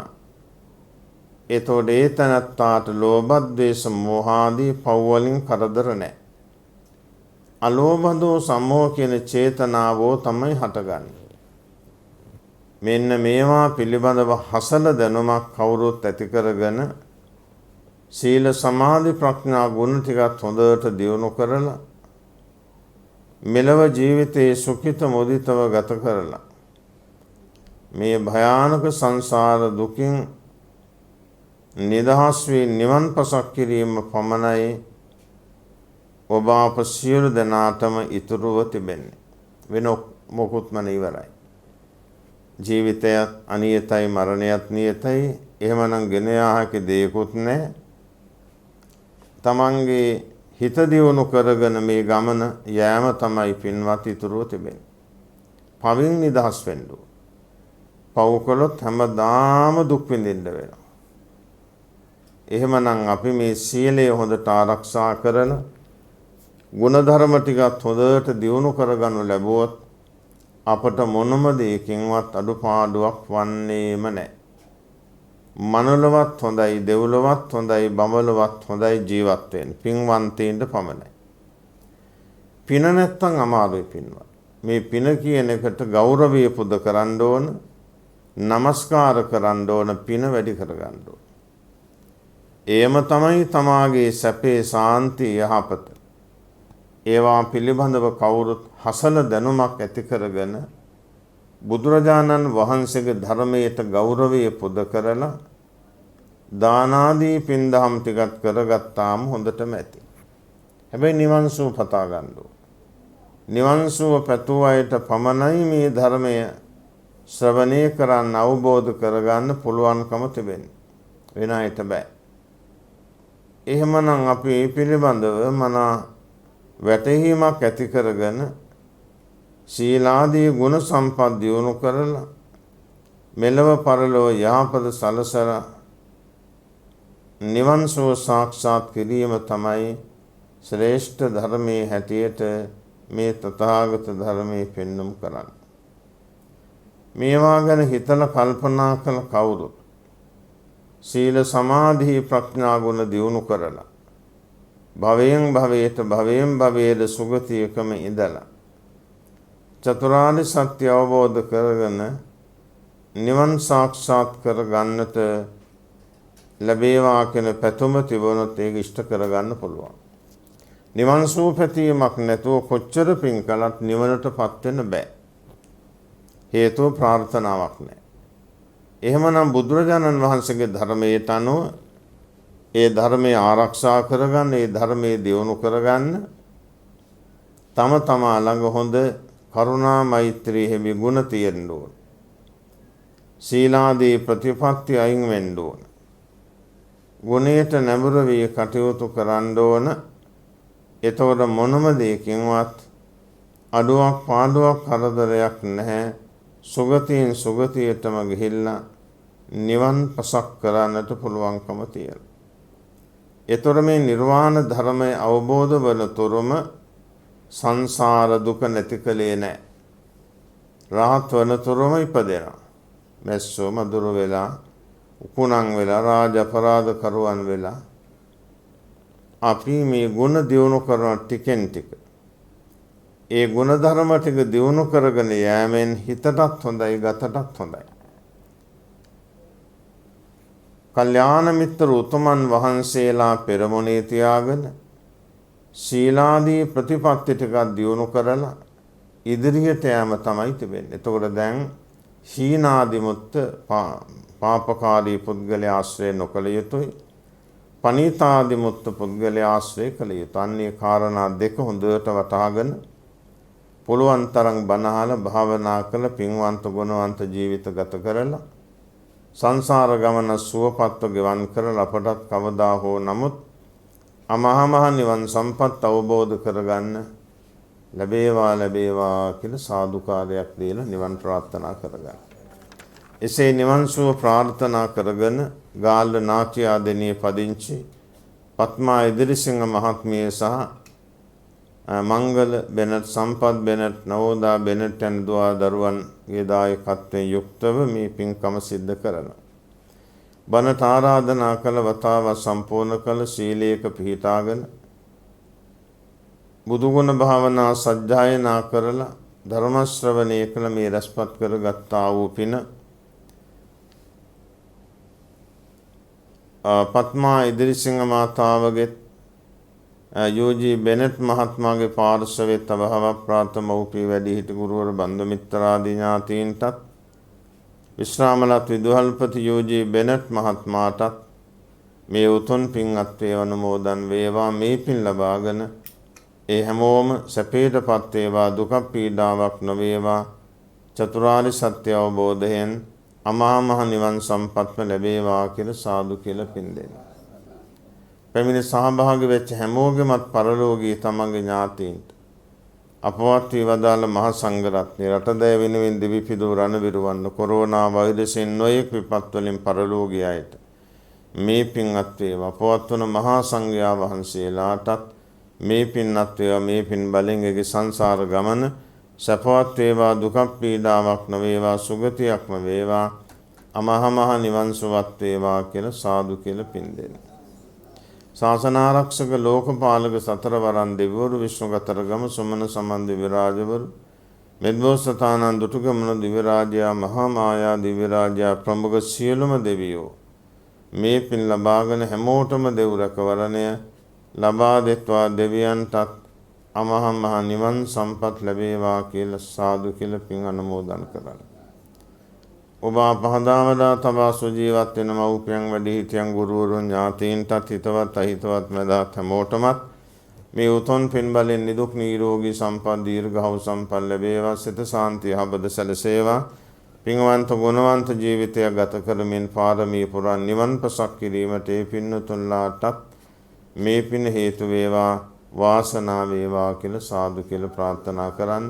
B: එතකොට ඒ තනත්තාට ලෝභ ද්වේෂ මෝහ ආදී පව් වලින් කරදර නැහැ. අලෝභ දෝෂ සමෝහ කියන චේතනාවෝ තමයි හටගන්නේ. මෙන්න මේවා පිළිබඳව හසල දැනුමක් කවුරුත් ඇති කරගෙන සීල සමාධි ප්‍රඥා ගුණ ටිකත් හොඳට දියුණු කරලා මෙලව ජීවිතයේ සුඛිත මුදිතව ගත කරලා මේ භයානක සංසාර දුකින් නිදහස් වී නිවන් පසක් කිරීම පමණයි ඔබ අප සියලු දෙනාටම ඉතුරුව තිබෙන්නේ. වෙන මොකුත්ම ඉවරයි. ජීවිතයත් අනියතයි මරණයත් නියතයි. එහෙමනම් ගෙන යා හැකි දෙයක්වත් නැහැ. තමන්ගේ හිත දියුණු කරගෙන මේ ගමන යෑම තමයි පින්වත් ඉතුරුව තිබෙන්නේ. පවින් නිදහස් වෙන්න ඕන. පව් කළොත් හැමදාම දුක් විඳින්න වෙනවා. එහෙමනම් අපි මේ සීලය හොඳට ආරක්ෂා කරලා ගුණධර්ම ටිකත් හොඳට දියුණු කරගනු ලැබුවොත් අපට මොනම දෙයකින්වත් අඩුපාඩුවක් වන්නේම නැහැ. මනුලවත් හොඳයි, දෙව්ලොවත් හොඳයි, බඹලොවත් හොඳයි ජීවත් වෙන්න. පින්වන්තයින්ට පමණයි. පින නැත්තම් අමාරුයි පින්වත්. මේ පින කියන එකට ගෞරවය පුද කරන්න ඕන, නමස්කාර කරන්න ඕන, පින වැඩි කරගන්න ඕන. එයම තමයි තමාගේ සැපේ සාන්ති යහපත. ඒවා පිළිබඳව කවුරුත් හසල දැනුමක් ඇති කරගෙන බුදුරජාණන් වහන්සේගේ ධර්මයට ගෞරවය පුද කරලා දාන ආදී පින්දහම් ටිකක් කරගත්තාම හොඳටම ඇති. හැබැයි නිවන් සුව පතා ගන්න ඕන. නිවන් සුව පැතුව අයට පමණයි මේ ධර්මය ශ්‍රවණය කරන්න අවබෝධ කරගන්න පුළුවන්කම තිබෙන්නේ. වෙන අයට බෑ. එහෙමනම් අපි මේ පිළිබඳව මනා වැටහීමක් ඇති කරගෙන ශීලාදී ගුණ සම්පත් දියුණු කරලා මෙලව පරලොව යහපත සලසලා නිවන් සුව සාක්ෂාත් කිරීම තමයි ශ්‍රේෂ්ඨ ධර්මයේ හැටියට මේ තථාගත ධර්මයේ පෙන්눔 කරන්නේ. මේවා ගැන හිතලා කල්පනා කළ කවුරුත් සීල සමාධි ප්‍රඥා ගුණ දියුණු කරලා භවයෙන් භවයට සුගතියකම ඉඳලා චතුරාර්ය සත්‍ය අවබෝධ කරගෙන නිවන් සාක්ෂාත් කරගන්නට ලැබේවා කියන පැතුම තිබුණොත් ඒක ඉෂ්ට කරගන්න පුළුවන්. නිවන් සුව පැතීමක් නැතුව කොච්චර පින් කළත් නිවනටපත් වෙන්න බෑ. හේතුව ප්‍රාර්ථනාවක් නැහැ. එහෙමනම් බුදුරජාණන් වහන්සේගේ ධර්මයට අනුව ඒ ධර්මයේ ආරක්ෂා කරගන්න, ඒ ධර්මයේ දියුණු කරගන්න තම තමා ළඟ හොඳ කරුණා මෛත්‍රී හැමි ගුණ තියෙන්න ඕන. සීලාදී ප්‍රතිපත්ති අයින් වෙන්න ඕන. ගුණයට නැඹුරු වී කටයුතු කරන්න ඕන. එතකොට මොනම දෙයකින්වත් අඩුවක් පාඩුවක් කරදරයක් නැහැ. සුගතියෙන් සුගතියටම ගිහිල්ලා නිවන් පසක් කරන්නට පුළුවන්කම තියෙනවා. එතකොට මේ නිර්වාණ ධර්මය අවබෝධ වන තුරුම සංසාර දුක නැති කලේ නැහැ. රහත් වන තුරුම ඉපදෙනවා. මැස්සෝ මදුරු වෙලා උකුණන් වෙලා රාජ අපරාධ කරුවන් වෙලා අපි මේ ගුණ දියුණු කරන ටිකෙන් ටික ඒ ගුණ ධර්ම ටික දියුණු කරගෙන යෑමෙන් හිතටත් හොඳයි ගතටත් හොඳයි. කල්යාණ මිත්‍ර උතුමන් වහන්සේලා පෙරමුණේ තියාගෙන සීලාදී ප්‍රතිපත්ති ටිකක් දියුණු කරලා ඉදිරියට යෑම තමයි තිබෙන්නේ. එතකොට දැන් හීනාදිමුත්ත පාපකාරී පුද්ගලයා ආශ්‍රය නොකළ යුතුයි. පනීතාදිමුත්ත පුද්ගලයා ආශ්‍රය කළ යුතුයි. අන්නේ කාරණා දෙක හොඳට වටහාගෙන පුළුවන් තරම් බණහල භාවනා කළ පින්වන්ත ගුණවන්ත ජීවිත ගත කරලා සංසාර ගමන සුවපත්ව ගෙවන් කරලා අපටත් කවදා හෝ නමුත් අමහා නිවන් සම්පත් අවබෝධ කරගන්න ලැබේවා කියලා සාදුකාරයක් දීලා නිවන් ප්‍රාර්ථනා කරගන්න. එසේ නිවන් සුව ප්‍රාර්ථනා කරගෙන ගාල්ල නාට්‍ය ආදෙනියේ පදිංචි පත්මා ඉදිරිසිංහ මහත්මිය සහ මංගල බෙනට් සම්පත් බෙනට් නවෝදා බෙනට් යන දුවා දරුවන්ගේ දායකත්වයෙන් යුක්තව මේ පින්කම සිද්ධ කරනවා. බණට ආරාධනා කළ වතාව සම්පූර්ණ කළ සීලයක පිහිටාගෙන බුදුගුණ භාවනා සජ්ජායනා කරලා ධර්ම ශ්‍රවණය කළ මේ රැස්පත් කරගත්තා වූ පින පත්මා ඉදිරිසිංහ මාතාවගේ යෝජී බෙනට් මහත්මයාගේ පාර්ශවයේ තවහව ප්‍රාථමෝපී වැඩිහිටි ගුරුවර බන්දු මිත්‍රාදී ඥාතීන්ටත් විශ්‍රාමලත් විදුහල්පති යෝජී බෙනට් මහත්මයාටත් මේ උතුම් පින් අත්වේ අනුමෝදන් වේවා. මේ පින් ලබාගෙන ඒ හැමෝම සැපයටපත් වේවා. දුක පීඩාවක් නොවේවා. චතුරාර්ය සත්‍ය අවබෝධයෙන් අමා මහ නිවන් සම්පත්ම ලැබේවා කියලා සාදු කියලා පින් දෙන්න. පැමිණ සහභාගී වෙච්ච හැමෝගෙමත් පරලෝකීය තමන්ගේ ඥාතීන්ට අපවත් වී වදාළ මහ සංඝරත්නය රටදෑ වෙනුවෙන් දිවි පිදූ රණවිරුවන්න කොරෝනා වෛරසයෙන් නොයෙක් විපත් වලින් පරලෝකීය අයට මේ පින් අත්වේවා. අපවත් වන මහා සංඝයා වහන්සේලාටත් මේ පින් අත්වේවා. මේ පින් බලෙන් ඒගේ සංසාර ගමන සපවත් වේවා. දුක පීඩාවක් නොවේවා. සුගතියක්ම වේවා. අමහා මහ නිවන් සුවත් වේවා කියලා සාදු කියලා පින් දෙන්න. ශාසනාරක්ෂක ලෝකපාලක සතරවරන් දෙවිවරු විශ්වගතරගම සුමන සමන් දිව්‍ය රාජවරු මෙද්බෝසතානන් දුටුගමන දිව්‍ය රාජයා මහා මායා දිව්‍ය රාජයා ප්‍රමුඛ සියලුම දෙවියෝ මේ පින් ලබාගෙන හැමෝටම දෙව් රැකවරණය ලබා දෙත්වා. දෙවියන්ටත් අමහා මහ නිවන් සම්පත් ලැබේවා කියලා සාදු කියලා පින් අනුමෝදන් කරන්න. ඔබ පහදාවදා තබා සුජීවත් වෙන මව්පියන් වැඩිහිටියන් ගුරුවරුන් ඥාතීන්ටත් හිතවත් අහිතවත් මැදහත් හැමෝටමත් මේ උතුම් පින් බලෙන් නිදුක් නිරෝගී සම්පත් දීර්ඝව සම්පත් ලැබේවා. සිත සාන්තිය හබද සැලසේවා. පින්වන්ත ගුණවන්ත ජීවිතයක් ගත කරමින් පාරමී පුරා නිවන් පසක් කිරීමට ඒ පින්නතුන්ලාටත් මේ පින හේතු වේවා. වාසනාව වේවා කියලා සාදු කියලා ප්‍රාර්ථනා කරන්.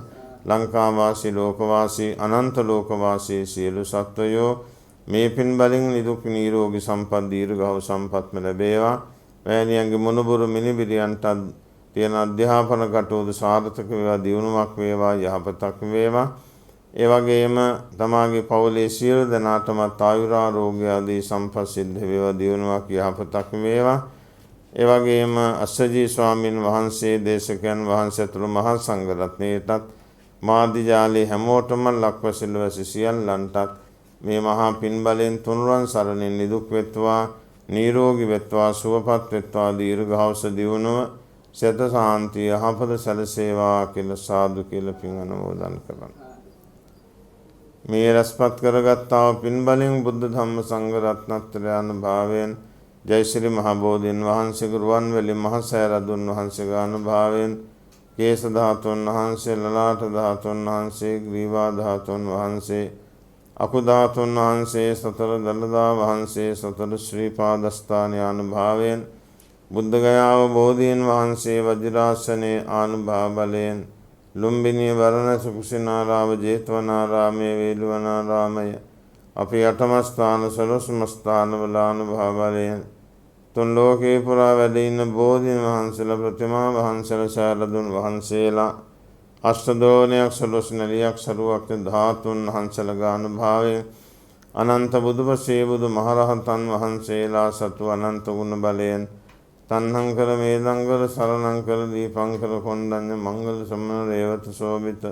B: ලංකාවාසී ලෝකවාසී අනන්ත ලෝකවාසී සියලු සත්වයෝ මේ පින් බලෙන් නිදුක් නිරෝගී සම්පත් දීර්ඝව සම්පත්ම ලැබේවා. මෑණියන්ගේ මොනබුරු මිනිබිරියන්ට තියෙන අධ්‍යාපන කටයුතු සාර්ථක වේවා. දියුණුවක් වේවා. යහපතක් වේවා. ඒ වගේම තමාගේ පවුලේ සියලු දෙනාටම ආයුරාරෝග්‍ය ආදී සම්පත් සිද්ධ වේවා. දියුණුවක් යහපතක් වේවා. ඒ වගේම අස්සජී ස්වාමීන් වහන්සේ දේශකයන් වහන්සේ තුළු මහා සංඝ රත්නයටත් මාධ්‍ය ජාලේ හැමෝටම ලක්වැසිල්වැසි සියල්ලන්ටත් මේ මහා පින් බලෙන් තුනුරුවන් සරණින් නිදුක් වෙත්වා. නිරෝගී වෙත්වා. සුවපත් වෙත්වා. දීර්ඝායුෂ දියුණුව සිත සාන්තිය යහපත සැලසේවා කියලා සාදු කියලා පින් අනුමෝදන් කරනවා. මේ රැස්පත් කරගත්තා පින් බලෙන් බුද්ධ ධම්ම සංඝ රත්නත්‍රය අනුභවයෙන් ජයශ්‍රී මහ බෝධීන් වහන්සේගේ රුවන්වැලි මහ සෑරදුන් වහන්සේගේ අනුභවයෙන් කේශ ධාතුන් වහන්සේ ලලාට ධාතුන් වහන්සේ ග්‍රීවා ධාතුන් වහන්සේ අකුධාතුන් වහන්සේ සතර දළදා වහන්සේ සතර ශ්‍රී පාදස්ථාන ආනුභාවයෙන් බුද්ධගයාව බෝධීන් වහන්සේ වජිරාසනයේ ආනුභාව බලයෙන් ලුම්බිනී වරණස කුසිනාරාම ජේතවනාරාමයේ වේළුවනාරාමය අපි අටමස්ථාන සලස්මස්ථානවල ආනුභාව බලයෙන් තුන් ලෝකේ පුරා වැඩ ඉන්න බෝධීන් වහන්සේලා ප්‍රතිමා වහන්සේලා ශාරදුන් වහන්සේලා අෂ්ටදෝනයක් සලොස් නැලියක් සරුවක් ධාතුන් වහන්සේලා අනුභාවයෙන් අනන්ත බුදුපසේ බුදු මහරහතන් වහන්සේලා සතු අනන්ත ගුණ බලයෙන් තණ්හංකර මේදංකර සරණංකර දීපංකර කොණ්ඩඤ්ඤ මංගල සමන රේවත සෝභිත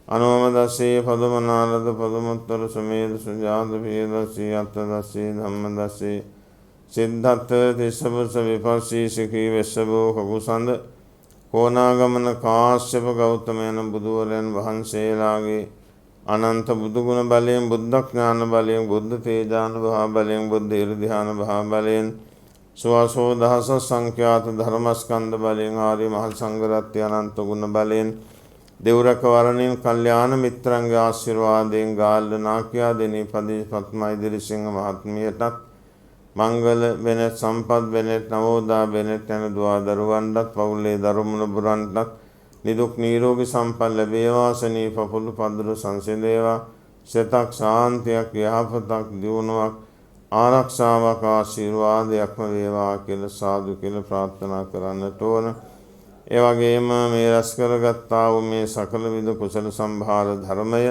B: අනෝමදස්සේ පදමනාරද පදමුත්තර සමේද සුජාත පියදස්සී අත්තදස්සී ධම්මදස්සී සිද්ධාර්ථ තිස්සපස විපස්සී සිකී වෙස්සබෝ කකුසඳ කෝනාගමන කාශ්‍යප ගෞතමයන් බුදුවරයන් වහන්සේලාගේ අනන්ත බුදුගුණ බලයෙන් බුද්ධඥාන බලයෙන් බුද්ධ තේජානුභව බලයෙන් බුද්ධ ඉර්ධිආනුභව බලයෙන් සුවාසෝ දහස සංඛ්‍යාත ධර්මස්කන්ධ බලයෙන් ආර්ය මහ සංඝරත්නය අනන්ත ගුණ බලයෙන් දෙව්රක වරණින් කල්යාණ මිත්‍රන්ගේ ආශිර්වාදයෙන් ගාල්ල නාකියා දෙනී පදී පත්මා ඉදිරිසිංහ මහත්මියටත් මංගල වෙනත් සම්පත් වෙනත් නවෝදා වෙනත් යන දුවා දරුවන්ටත් පවුලේ දරුමුණ බුරන්ටත් නිදුක් නිරෝගී සම්පත් ලැබේවා සනීප පොළු පදරු සංසිඳේවා සිතක් ශාන්තියක් යහපතක් දියුණුවක් ආරක්ෂාවක් ආශිර්වාදයක්ම වේවා කියලා සාදු කියලා ප්‍රාර්ථනා කරන්නට ඕන. ඒ වගේම මේ රැස් කරගත්තා වූ මේ සකල විද කුසල සම්භාර ධර්මය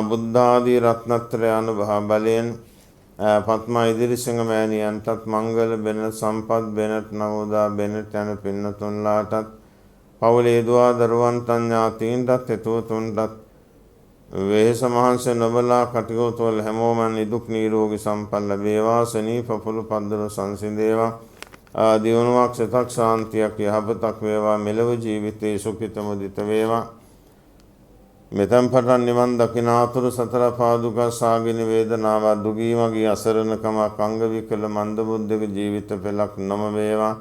B: බුද්ධ ආදී රත්නත්‍රය අනුභව බලයෙන් පත්මා ඉදිරිසිංහ මෑණියන්ටත් මංගල බෙනත් සම්පත් බෙනත් නවෝදා බෙනත් යන පින්නතුන්ලාටත් පවුලේ දුවා දරුවන්ට ඥාතීන්ටත් හිතවතුන්ටත් වෙහෙස මහන්සිය නොබලා කටයුතු වල හැමෝම නිදුක් නිරෝගී සම්පත් ලැබේවා සනීප පොළු පද්දර සංසිඳේවා දියුණුවක් සිතක් ශාන්තියක් යහපතක් වේවා මෙලොව ජීවිතේ සුඛිත මුදිත වේවා මෙතෙන් පටන් නිවන් දකිනාතුරු සතර පාදුකා සාගින වේදනාව දුගී මගී අසරණකම අංග විකල මන්ද බුද්ධක ජීවිත පෙළක් නොම වේවා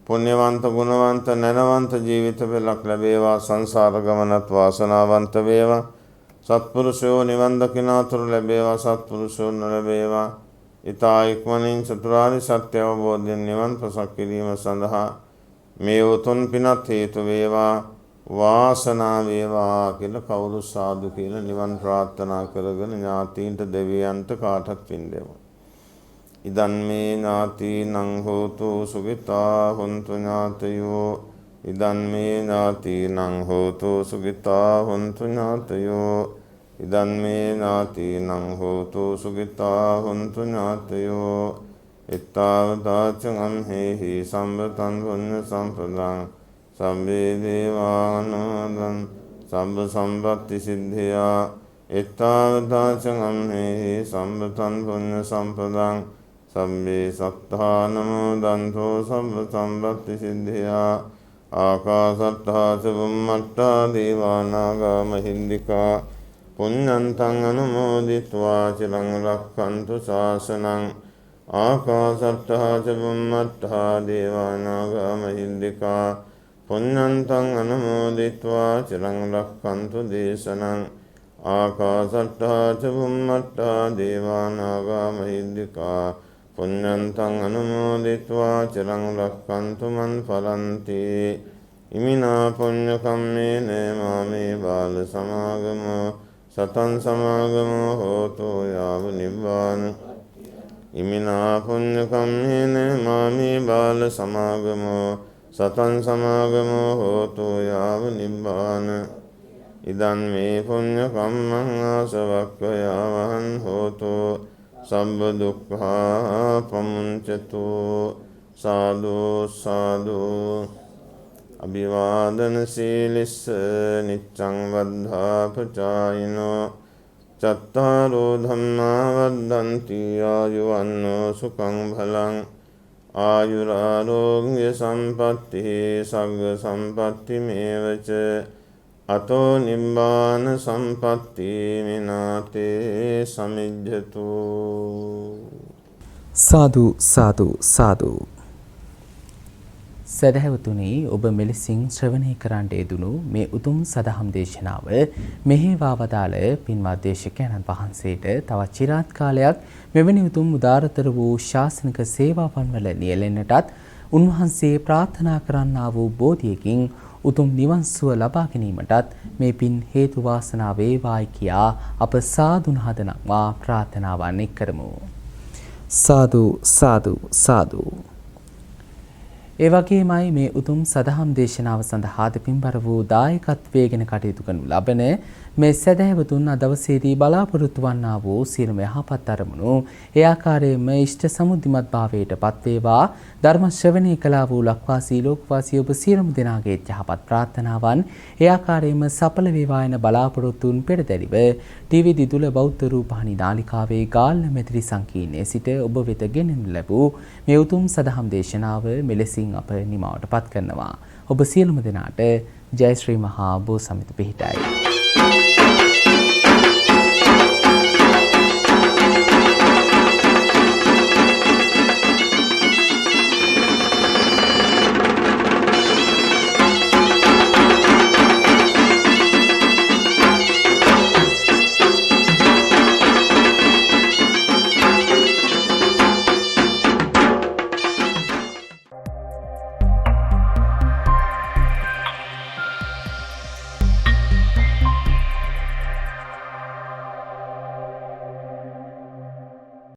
B: පුණ්‍යවන්ත ගුණවන්ත නැනවන්ත ජීවිත පෙළක් ලැබේවා සංසාර ගමනත් වාසනාවන්ත වේවා සත්පුරුෂයෝ නිවන් දකිනාතුරු ලැබේවා සත්පුරුෂයෝ නොලැබේවා ඊතා ඉක්මනින් චතුරාර්ය සත්‍ය අවබෝධයෙන් නිවන් පසක් කිරීම සඳහා මේ උතුම් පිනත් හේතු වේවා වාසනා වේවා කියලා කවුරු සාදු කියලා නිවන් ප්‍රාර්ථනා කරගෙන ඥාතීන්ට දෙවියන්ට කාටත් පින්දෙමු. ඉදන් මේ ඥාතීනං හෝතු සුඛිතා හොන්තු ඥාතයෝ ඉදන් මේ ඥාතීනං හෝතු සුඛිතා හොන්තු ඥාතයෝ ඉදන් මේ ඥාතීනං හෝතු සුඛිතා හොන්තු ඥාතයෝ ittavadaca amhehi sambatan punya sampradang sabbe devanudan sabba sambatti siddhya ittavadaca amhehi sambatan punya sampradang sabbe satthanudanto sabba sambatti siddhya ආකාසට්ඨා ච බුම්මට්ඨා දේවානාගා මහින්దికා පුඤ්ඤන්තං අනුමෝදිत्वा චිරං රක්ඛන්තු ශාසනං ආකාසට්ඨා ච බුම්මට්ඨා දේවානාගා මහින්దికා පුඤ්ඤන්තං අනුමෝදිत्वा චිරං රක්ඛන්තු දේශනං ආකාසට්ඨා ච බුම්මට්ඨා දේවානාගා මහින්దికා පුඤ්ඤන්තං අනුමෝදිत्वा චිරං රක්ඛන්තු මන් පරන්ති ඉමිනා පුඤ්ඤ කම්මේන මාමේ බාල සමාගමෝ සතං සමාගමෝ හෝතු යාව නිබ්බාන ඉමිනා පුඤ්ඤ කම්මේන මාමේ බාල සමාගමෝ සතං සමාගමෝ හෝතු යාව නිබ්බාන ඉදන් මේ පුඤ්ඤ කම්මං ආසවක්ඛයාවහං හෝතු සම්බ දුක්ඛා පමුංචතු සාදු සාදු අභිවාදන සීලිස්ස නිච්ඡං වද්ධා පචායිනෝ චත්තාරෝ ධම්මා වද්දන්ති ආයුවන්නෝ සුඛං භලං ආයුරාරෝග්‍ය සම්පත්ති සග්ග සම්පත්ති මේවච අතෝ නිබ්බාන සම්පත්ති මිනාතේ සමිජ්ජතු
A: සාදු සාදු සාදු සදහැවතුනි ඔබ මෙලෙසින් ශ්‍රවණය කරන්නට යෙදුණු මේ උතුම් සදහම් දේශනාව මෙහෙවා වදාළ පින්වත් දේශකයන්න් වහන්සේට තවත් চিරාත් කාලයක් මෙවැනි උතුම් උදාරතර වූ ශාසනික සේවාවන් වල නියැලෙන්නටත් උන්වහන්සේ ප්‍රාර්ථනා කරන්නා වූ බෝධියකින් උතුම් නිවන් සුව ලබා ගැනීමටත් මේ පින් හේතු වාසනා වේවායි කියා අප සාදුනහදනවා ප්‍රාර්ථනාවන් එක්කරමු. සාදු සාදු සාදු. ඒ වගේමයි මේ උතුම් සදහම් දේශනාව සඳහා දෙපින්බර වූ දායකත්වයේ ගෙන කටයුතු කරනු ලබන මේ සදහැවතුන් අද දවසේදී බලාපොරොත්තු වන්නා වූ සියලුම යහපත් අරමුණු ඒ ආකාරයෙන්ම ඉෂ්ට සමුද්දිමත් භාවයට පත් වේවා. ධර්ම ශ්‍රවණය කළා වූ ලක්වාසී ලෝකවාසී ඔබ සියලුම දෙනාගේ යහපත් ප්‍රාර්ථනාවන් ඒ ආකාරයෙන්ම සඵල වේවා යන බලාපොරොත්තුන් පෙරදැරිව ටීවී දිදුල බෞද්ධ රූපවාහිනී නාලිකාවේ ගාල්ල මෙත්‍රි සංකීර්ණයේ සිට ඔබ වෙත ගෙනෙනු ලැබූ මේ උතුම් සදහම් දේශනාව මෙලෙසින් අප නිමවට පත් කරනවා. ඔබ සියලුම දෙනාට ජය ශ්‍රී මහා බෝ සමිත පිහිටයි.